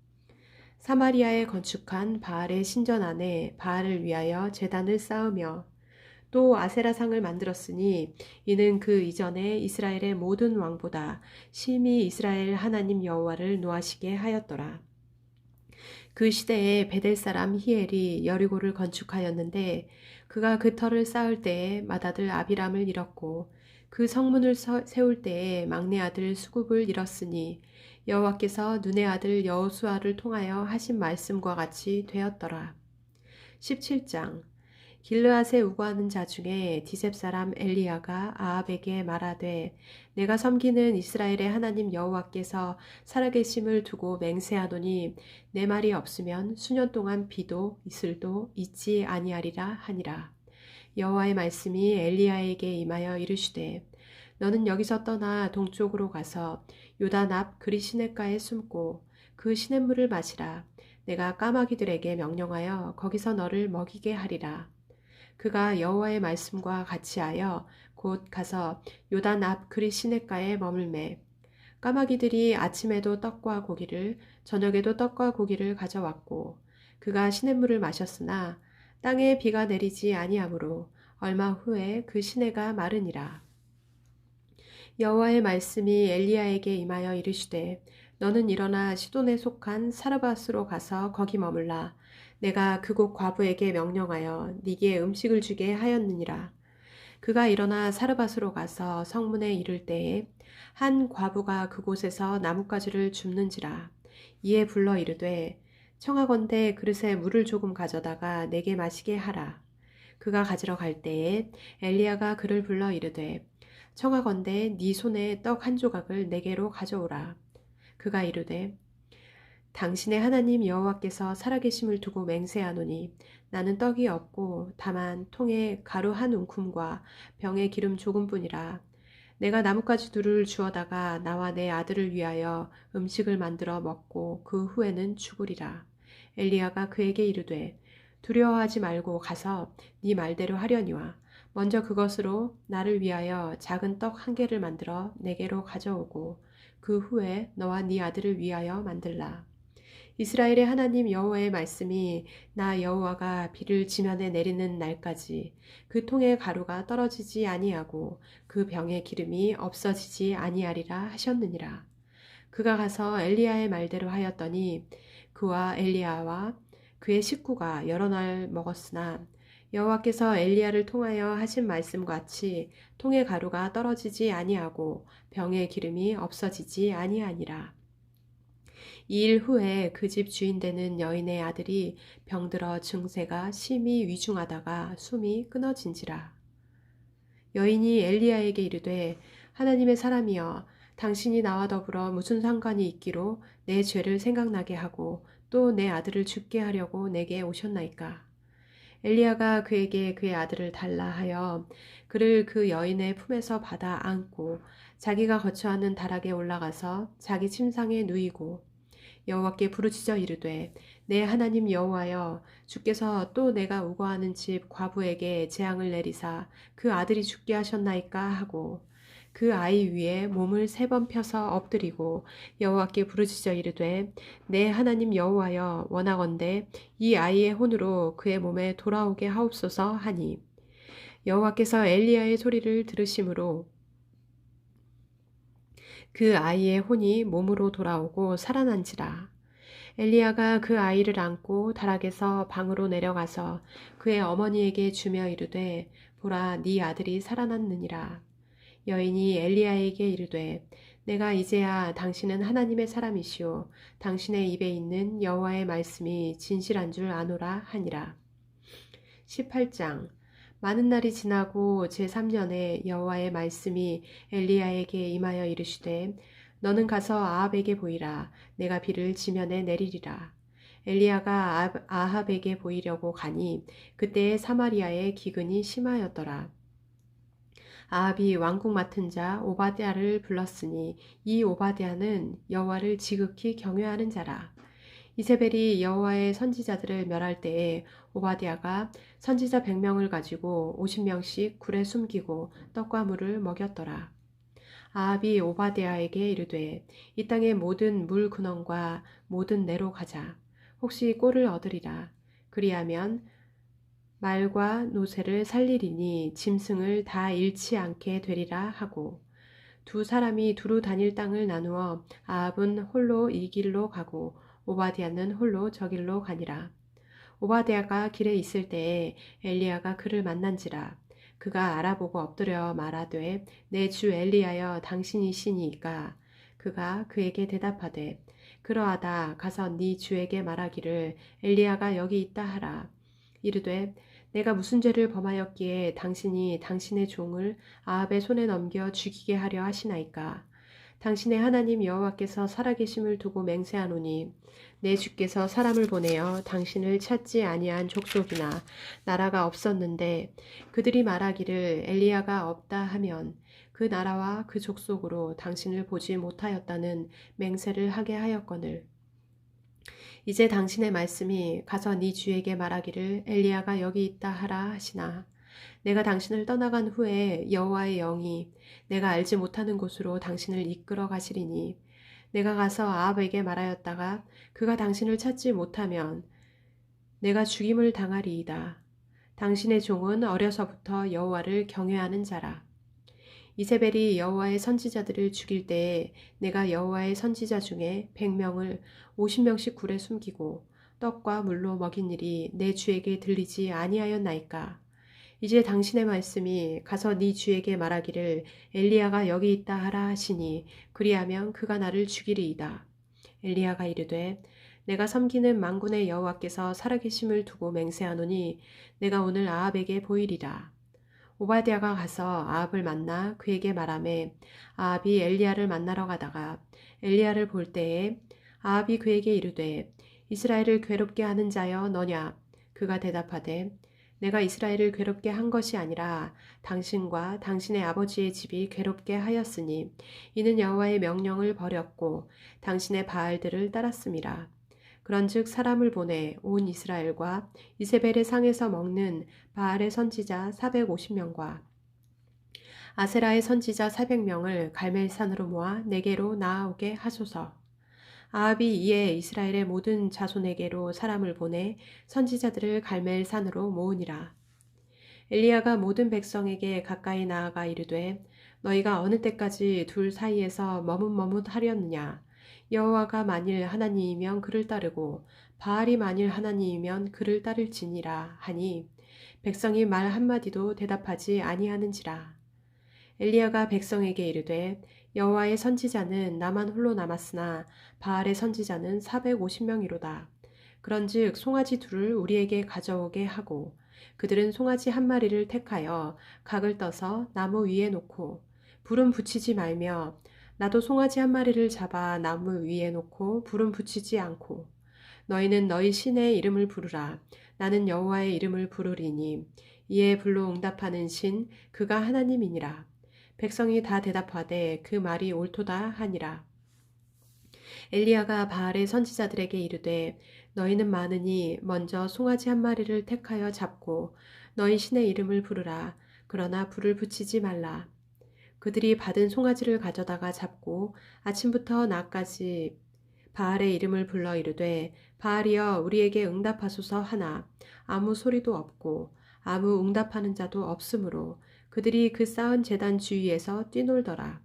사마리아에 건축한 바알의 신전 안에 바알을 위하여 제단을 쌓으며 또 아세라상을 만들었으니 이는 그 이전에 이스라엘의 모든 왕보다 심히 이스라엘 하나님 여호와를 노하시게 하였더라. 그 시대에 베델 사람 히엘이 여리고를 건축하였는데 그가 그 터를 쌓을 때에 맏아들 아비람을 잃었고 그 성문을 세울 때에 막내 아들 수굽을 잃었으니 여호와께서 눈의 아들 여호수아를 통하여 하신 말씀과 같이 되었더라. 17장 길르앗에 우거하는 자 중에 디셉 사람 엘리야가 아합에게 말하되 내가 섬기는 이스라엘의 하나님 여호와께서 살아계심을 두고 맹세하노니 내 말이 없으면 수년 동안 비도 이슬도 있지 아니하리라 하니라. 여호와의 말씀이 엘리야에게 임하여 이르시되 너는 여기서 떠나 동쪽으로 가서 요단 앞 그리 시냇가에 숨고 그 시냇물을 마시라. 내가 까마귀들에게 명령하여 거기서 너를 먹이게 하리라. 그가 여호와의 말씀과 같이 하여 곧 가서 요단 앞 그리 시냇가에 머물매 까마귀들이 아침에도 떡과 고기를 저녁에도 떡과 고기를 가져왔고 그가 시냇물을 마셨으나 땅에 비가 내리지 아니하므로 얼마 후에 그 시내가 마르니라. 여호와의 말씀이 엘리야에게 임하여 이르시되 너는 일어나 시돈에 속한 사르밧으로 가서 거기 머물라. 내가 그곳 과부에게 명령하여 네게 음식을 주게 하였느니라. 그가 일어나 사르밧으로 가서 성문에 이를 때에 한 과부가 그곳에서 나뭇가지를 줍는지라. 이에 불러 이르되 청하건대 그릇에 물을 조금 가져다가 내게 마시게 하라. 그가 가지러 갈 때에 엘리야가 그를 불러 이르되 청하건대 네 손에 떡 한 조각을 내게로 가져오라. 그가 이르되 당신의 하나님 여호와께서 살아계심을 두고 맹세하노니 나는 떡이 없고 다만 통에 가루 한 움큼과 병에 기름 조금뿐이라. 내가 나뭇가지 둘을 주어다가 나와 내 아들을 위하여 음식을 만들어 먹고 그 후에는 죽으리라. 엘리야가 그에게 이르되 두려워하지 말고 가서 네 말대로 하려니와 먼저 그것으로 나를 위하여 작은 떡 한 개를 만들어 내게로 가져오고 그 후에 너와 네 아들을 위하여 만들라. 이스라엘의 하나님 여호와의 말씀이 나 여호와가 비를 지면에 내리는 날까지 그 통의 가루가 떨어지지 아니하고 그 병의 기름이 없어지지 아니하리라 하셨느니라. 그가 가서 엘리야의 말대로 하였더니 그와 엘리야와 그의 식구가 여러 날 먹었으나 여호와께서 엘리야를 통하여 하신 말씀과 같이 통의 가루가 떨어지지 아니하고 병의 기름이 없어지지 아니하니라. 이 일 후에 그 집 주인 되는 여인의 아들이 병들어 증세가 심히 위중하다가 숨이 끊어진지라. 여인이 엘리야에게 이르되 하나님의 사람이여 당신이 나와 더불어 무슨 상관이 있기로 내 죄를 생각나게 하고 또 내 아들을 죽게 하려고 내게 오셨나이까. 엘리야가 그에게 그의 아들을 달라 하여 그를 그 여인의 품에서 받아 안고 자기가 거처하는 다락에 올라가서 자기 침상에 누이고 여호와께 부르짖어 이르되 내 하나님 여호와여 주께서 또 내가 우거하는 집 과부에게 재앙을 내리사 그 아들이 죽게 하셨나이까 하고 그 아이 위에 몸을 3번 펴서 엎드리고 여호와께 부르짖어 이르되 내 하나님 여호와여 원하건대 이 아이의 혼으로 그의 몸에 돌아오게 하옵소서 하니 여호와께서 엘리야의 소리를 들으심으로 그 아이의 혼이 몸으로 돌아오고 살아난지라. 엘리야가 그 아이를 안고 다락에서 방으로 내려가서 그의 어머니에게 주며 이르되 보라 네 아들이 살아났느니라. 여인이 엘리야에게 이르되 내가 이제야 당신은 하나님의 사람이시오 당신의 입에 있는 여호와의 말씀이 진실한 줄 아노라 하니라. 18장 많은 날이 지나고 제3년에 여호와의 말씀이 엘리야에게 임하여 이르시되 너는 가서 아합에게 보이라 내가 비를 지면에 내리리라. 엘리야가 아합에게 보이려고 가니 그때에 사마리아에 기근이 심하였더라. 아합이 왕궁 맡은 자 오바댜를 불렀으니 이 오바댜는 여호와를 지극히 경외하는 자라. 이세벨이 여호와의 선지자들을 멸할 때에 오바댜가 선지자 100명을 가지고 50명씩 굴에 숨기고 떡과 물을 먹였더라. 아합이 오바댜에게 이르되 이 땅의 모든 물 근원과 모든 내로 가자. 혹시 꼴을 얻으리라. 그리하면 말과 노새를 살리리니 짐승을 다 잃지 않게 되리라 하고 두 사람이 두루 다닐 땅을 나누어 아합은 홀로 이 길로 가고 오바댜는 홀로 저 길로 가니라. 오바댜가 길에 있을 때에 엘리야가 그를 만난지라. 그가 알아보고 엎드려 말하되 내 주 엘리야여 당신이시니이까. 그가 그에게 대답하되 그러하다 가서 네 주에게 말하기를 엘리야가 여기 있다 하라. 이르되 내가 무슨 죄를 범하였기에 당신이 당신의 종을 아합의 손에 넘겨 죽이게 하려 하시나이까. 당신의 하나님 여호와께서 살아계심을 두고 맹세하노니 내 주께서 사람을 보내어 당신을 찾지 아니한 족속이나 나라가 없었는데 그들이 말하기를 엘리야가 없다 하면 그 나라와 그 족속으로 당신을 보지 못하였다는 맹세를 하게 하였거늘 이제 당신의 말씀이 가서 네 주에게 말하기를 엘리야가 여기 있다 하라 하시나 내가 당신을 떠나간 후에 여호와의 영이 내가 알지 못하는 곳으로 당신을 이끌어 가시리니 내가 가서 아합에게 말하였다가 그가 당신을 찾지 못하면 내가 죽임을 당하리이다. 당신의 종은 어려서부터 여호와를 경외하는 자라. 이세벨이 여호와의 선지자들을 죽일 때에 내가 여호와의 선지자 중에 100명을 50명씩 굴에 숨기고 떡과 물로 먹인 일이 내 주에게 들리지 아니하였나이까. 이제 당신의 말씀이 가서 네 주에게 말하기를 엘리야가 여기 있다 하라 하시니 그리하면 그가 나를 죽이리이다. 엘리야가 이르되 내가 섬기는 만군의 여호와께서 살아계심을 두고 맹세하노니 내가 오늘 아합에게 보이리라. 오바댜가 가서 아합을 만나 그에게 말하매 아합이 엘리야를 만나러 가다가 엘리야를 볼 때에 아합이 그에게 이르되 이스라엘을 괴롭게 하는 자여 너냐. 그가 대답하되 내가 이스라엘을 괴롭게 한 것이 아니라 당신과 당신의 아버지의 집이 괴롭게 하였으니 이는 여호와의 명령을 버렸고 당신의 바알들을 따랐음이라. 그런즉 사람을 보내 온 이스라엘과 이세벨의 상에서 먹는 바알의 선지자 450명과 아세라의 선지자 400명을 갈멜산으로 모아 내게로 나아오게 하소서. 아합이 이에 이스라엘의 모든 자손에게로 사람을 보내 선지자들을 갈멜산으로 모으니라. 엘리야가 모든 백성에게 가까이 나아가 이르되 너희가 어느 때까지 둘 사이에서 머뭇머뭇하렸느냐. 여호와가 만일 하나님이면 그를 따르고 바알이 만일 하나님이면 그를 따를지니라 하니 백성이 말 한마디도 대답하지 아니하는지라. 엘리야가 백성에게 이르되 여호와의 선지자는 나만 홀로 남았으나 바알의 선지자는 450명이로다. 그런즉 송아지 둘을 우리에게 가져오게 하고 그들은 송아지 한 마리를 택하여 각을 떠서 나무 위에 놓고 불은 붙이지 말며 나도 송아지 한 마리를 잡아 나무 위에 놓고 불은 붙이지 않고 너희는 너희 신의 이름을 부르라. 나는 여호와의 이름을 부르리니 이에 불로 응답하는 신 그가 하나님이니라. 백성이 다 대답하되 그 말이 옳도다 하니라. 엘리야가 바알의 선지자들에게 이르되 너희는 많으니 먼저 송아지 한 마리를 택하여 잡고 너희 신의 이름을 부르라. 그러나 불을 붙이지 말라. 그들이 받은 송아지를 가져다가 잡고 아침부터 낮까지 바알의 이름을 불러 이르되 바알이여 우리에게 응답하소서 하나 아무 소리도 없고 아무 응답하는 자도 없으므로 그들이 그 쌓은 제단 주위에서 뛰놀더라.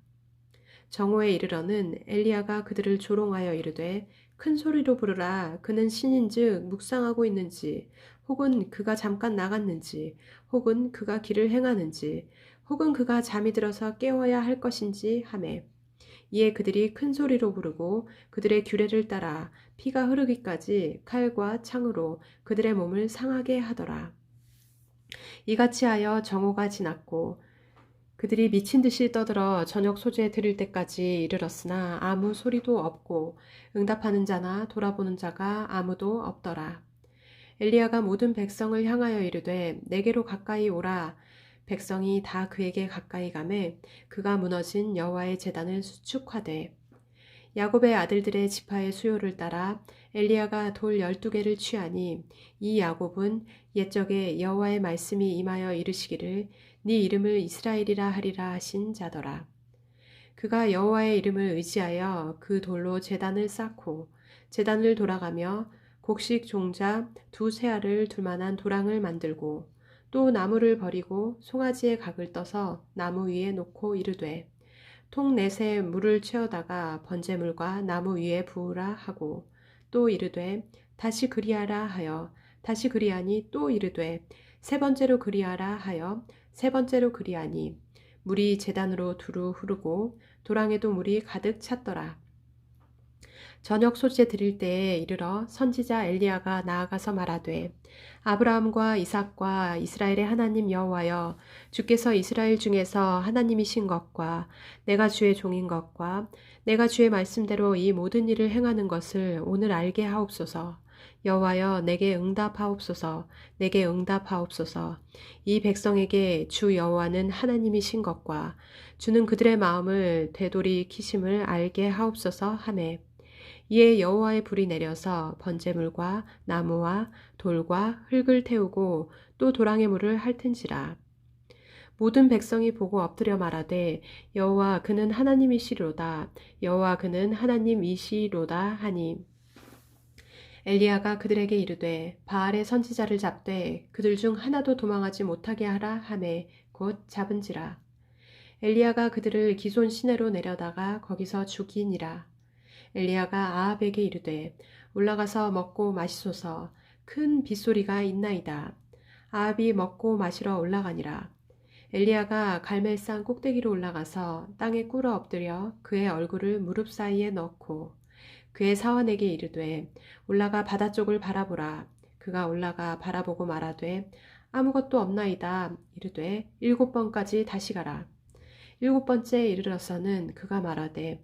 정오에 이르러는 엘리야가 그들을 조롱하여 이르되 큰 소리로 부르라. 그는 신인즉 묵상하고 있는지 혹은 그가 잠깐 나갔는지 혹은 그가 길을 행하는지 혹은 그가 잠이 들어서 깨워야 할 것인지 하매 이에 그들이 큰 소리로 부르고 그들의 규례를 따라 피가 흐르기까지 칼과 창으로 그들의 몸을 상하게 하더라. 이같이 하여 정오가 지났고 그들이 미친 듯이 떠들어 저녁 소재에 들을 때까지 이르렀으나 아무 소리도 없고 응답하는 자나 돌아보는 자가 아무도 없더라. 엘리야가 모든 백성을 향하여 이르되 내게로 가까이 오라. 백성이 다 그에게 가까이 가매 그가 무너진 여호와의 제단을 수축하되 야곱의 아들들의 지파의 수요를 따라 엘리야가 돌 12개를 취하니 이 야곱은 옛적에 여호와의 말씀이 임하여 이르시기를 네 이름을 이스라엘이라 하리라 하신 자더라. 그가 여호와의 이름을 의지하여 그 돌로 제단을 쌓고 제단을 돌아가며 곡식 종자 두 세알을 둘 만한 도랑을 만들고 또 나무를 버리고 송아지의 각을 떠서 나무 위에 놓고 이르되 통 넷에 물을 채워다가 번제물과 나무 위에 부으라 하고 또 이르되 다시 그리하라 하여 다시 그리하니 또 이르되 세 번째로 그리하라 하여 세 번째로 그리하니 물이 제단으로 두루 흐르고 도랑에도 물이 가득 찼더라. 저녁 소재 드릴 때에 이르러 선지자 엘리야가 나아가서 말하되 아브라함과 이삭과 이스라엘의 하나님 여호와여 주께서 이스라엘 중에서 하나님이신 것과 내가 주의 종인 것과 내가 주의 말씀대로 이 모든 일을 행하는 것을 오늘 알게 하옵소서. 여호와여 내게 응답하옵소서. 내게 응답하옵소서. 이 백성에게 주 여호와는 하나님이신 것과 주는 그들의 마음을 되돌이키심을 알게 하옵소서 하매 이에 여호와의 불이 내려서 번제물과 나무와 돌과 흙을 태우고 또 도랑의 물을 핥은지라. 모든 백성이 보고 엎드려 말하되 여호와 그는 하나님이시로다. 여호와 그는 하나님이시로다 하니 엘리야가 그들에게 이르되 바알의 선지자를 잡되 그들 중 하나도 도망하지 못하게 하라 하매 곧 잡은지라. 엘리야가 그들을 기손 시내로 내려다가 거기서 죽이니라. 엘리야가 아합에게 이르되 올라가서 먹고 마시소서. 큰 빗소리가 있나이다. 아합이 먹고 마시러 올라가니라. 엘리야가 갈멜산 꼭대기로 올라가서 땅에 꿇어 엎드려 그의 얼굴을 무릎 사이에 넣고 그의 사원에게 이르되 올라가 바다 쪽을 바라보라. 그가 올라가 바라보고 말하되 아무것도 없나이다. 이르되 7번까지 다시 가라. 7번째에 이르러서는 그가 말하되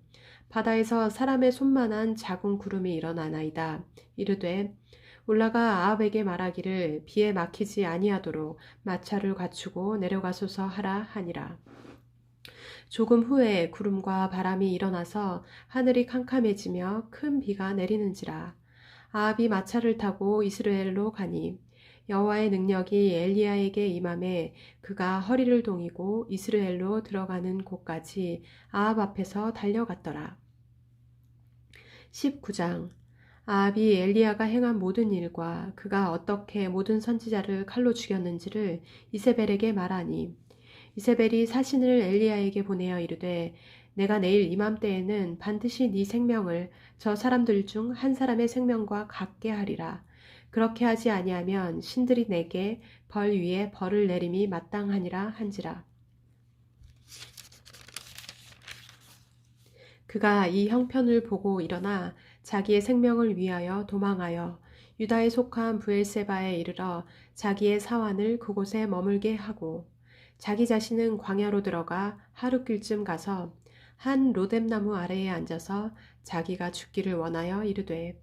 바다에서 사람의 손만한 작은 구름이 일어나나이다. 이르되 올라가 아합에게 말하기를 비에 막히지 아니하도록 마차를 갖추고 내려가소서 하라 하니라. 조금 후에 구름과 바람이 일어나서 하늘이 캄캄해지며 큰 비가 내리는지라. 아합이 마차를 타고 이스라엘로 가니 여호와의 능력이 엘리야에게 임함에 그가 허리를 동이고 이스라엘로 들어가는 곳까지 아합 앞에서 달려갔더라. 19장. 아합이 엘리야가 행한 모든 일과 그가 어떻게 모든 선지자를 칼로 죽였는지를 이세벨에게 말하니 이세벨이 사신을 엘리야에게 보내어 이르되 내가 내일 이맘때에는 반드시 네 생명을 저 사람들 중 한 사람의 생명과 같게 하리라. 그렇게 하지 아니하면 신들이 내게 벌 위에 벌을 내림이 마땅하니라 한지라. 그가 이 형편을 보고 일어나 자기의 생명을 위하여 도망하여 유다에 속한 브엘세바에 이르러 자기의 사환을 그곳에 머물게 하고 자기 자신은 광야로 들어가 하룻길쯤 가서 한 로뎀나무 아래에 앉아서 자기가 죽기를 원하여 이르되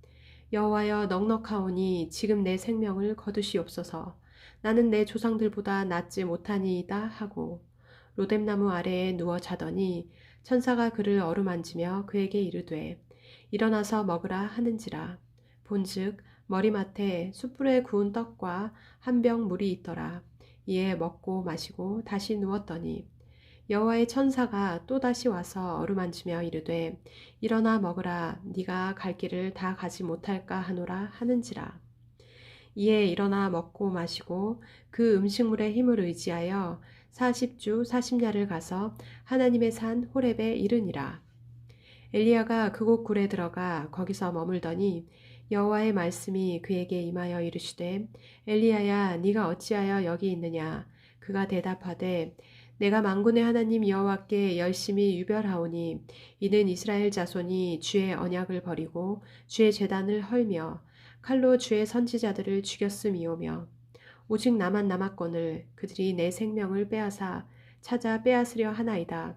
여호와여 넉넉하오니 지금 내 생명을 거두시옵소서. 나는 내 조상들보다 낫지 못하니이다 하고 로뎀나무 아래에 누워 자더니 천사가 그를 어루만지며 그에게 이르되 일어나서 먹으라 하는지라. 본즉 머리맡에 숯불에 구운 떡과 한 병 물이 있더라. 이에 먹고 마시고 다시 누웠더니 여호와의 천사가 또다시 와서 어루만지며 이르되 일어나 먹으라. 네가 갈 길을 다 가지 못할까 하노라 하는지라. 이에 일어나 먹고 마시고 그 음식물의 힘을 의지하여 40주 40야를 가서 하나님의 산 호렙에 이르니라. 엘리야가 그곳 굴에 들어가 거기서 머물더니 여호와의 말씀이 그에게 임하여 이르시되 엘리야야 네가 어찌하여 여기 있느냐. 그가 대답하되 내가 만군의 하나님 여호와께 열심히 유별하오니 이는 이스라엘 자손이 주의 언약을 버리고 주의 제단을 헐며 칼로 주의 선지자들을 죽였음이오며 오직 나만 남았거늘 그들이 내 생명을 빼앗아 찾아 빼앗으려 하나이다.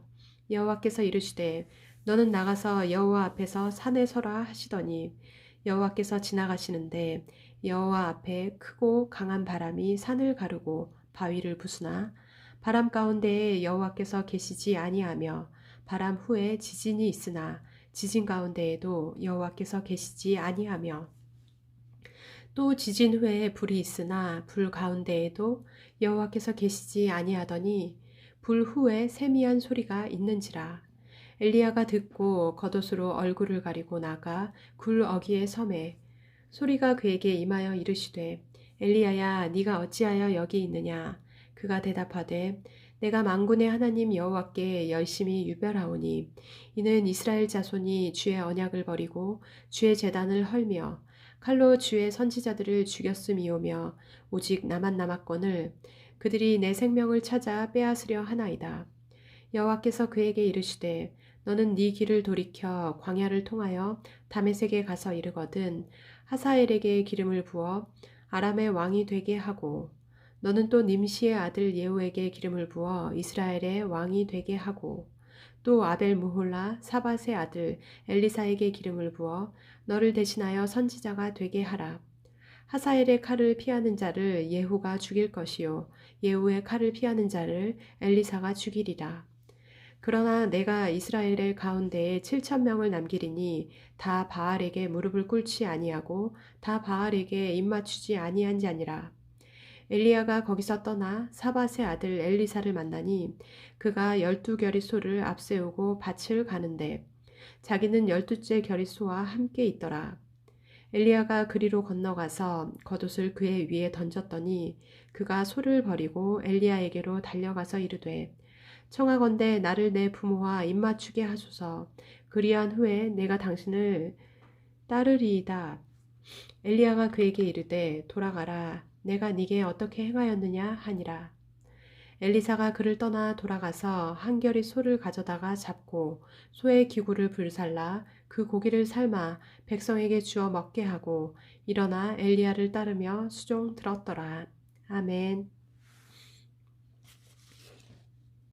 여호와께서 이르시되 너는 나가서 여호와 앞에서 산에 서라 하시더니 여호와께서 지나가시는데 여호와 앞에 크고 강한 바람이 산을 가르고 바위를 부수나 바람 가운데에 여호와께서 계시지 아니하며 바람 후에 지진이 있으나 지진 가운데에도 여호와께서 계시지 아니하며 또 지진 후에 불이 있으나 불 가운데에도 여호와께서 계시지 아니하더니 불 후에 세미한 소리가 있는지라. 엘리야가 듣고 겉옷으로 얼굴을 가리고 나가 굴 어귀에 섬에 소리가 그에게 임하여 이르시되 엘리야야 네가 어찌하여 여기 있느냐. 그가 대답하되 내가 만군의 하나님 여호와께 열심히 유별하오니 이는 이스라엘 자손이 주의 언약을 버리고 주의 제단을 헐며 칼로 주의 선지자들을 죽였음이오며 오직 나만 남았거늘 그들이 내 생명을 찾아 빼앗으려 하나이다. 여호와께서 그에게 이르시되 너는 네 길을 돌이켜 광야를 통하여 다메섹에 가서 이르거든 하사엘에게 기름을 부어 아람의 왕이 되게 하고 너는 또 님시의 아들 예후에게 기름을 부어 이스라엘의 왕이 되게 하고 또 아벨 무홀라 사밧의 아들 엘리사에게 기름을 부어 너를 대신하여 선지자가 되게 하라. 하사엘의 칼을 피하는 자를 예후가 죽일 것이요 예후의 칼을 피하는 자를 엘리사가 죽이리라. 그러나 내가 이스라엘의 가운데에 7,000명을 남기리니 다 바알에게 무릎을 꿇지 아니하고 다 바알에게 입맞추지 아니한 자니라. 엘리야가 거기서 떠나 사밧의 아들 엘리사를 만나니 그가 12겨리 소를 앞세우고 밭을 가는데 자기는 12째 겨리 소와 함께 있더라. 엘리야가 그리로 건너가서 겉옷을 그의 위에 던졌더니 그가 소를 버리고 엘리야에게로 달려가서 이르되 청하건대 나를 내 부모와 입맞추게 하소서. 그리한 후에 내가 당신을 따르리이다. 엘리야가 그에게 이르되 돌아가라. 내가 네게 어떻게 행하였느냐 하니라. 엘리사가 그를 떠나 돌아가서 한 겨리 소를 가져다가 잡고 소의 기구를 불살라 그 고기를 삶아 백성에게 주어 먹게 하고 일어나 엘리야를 따르며 수종 들었더라. 아멘.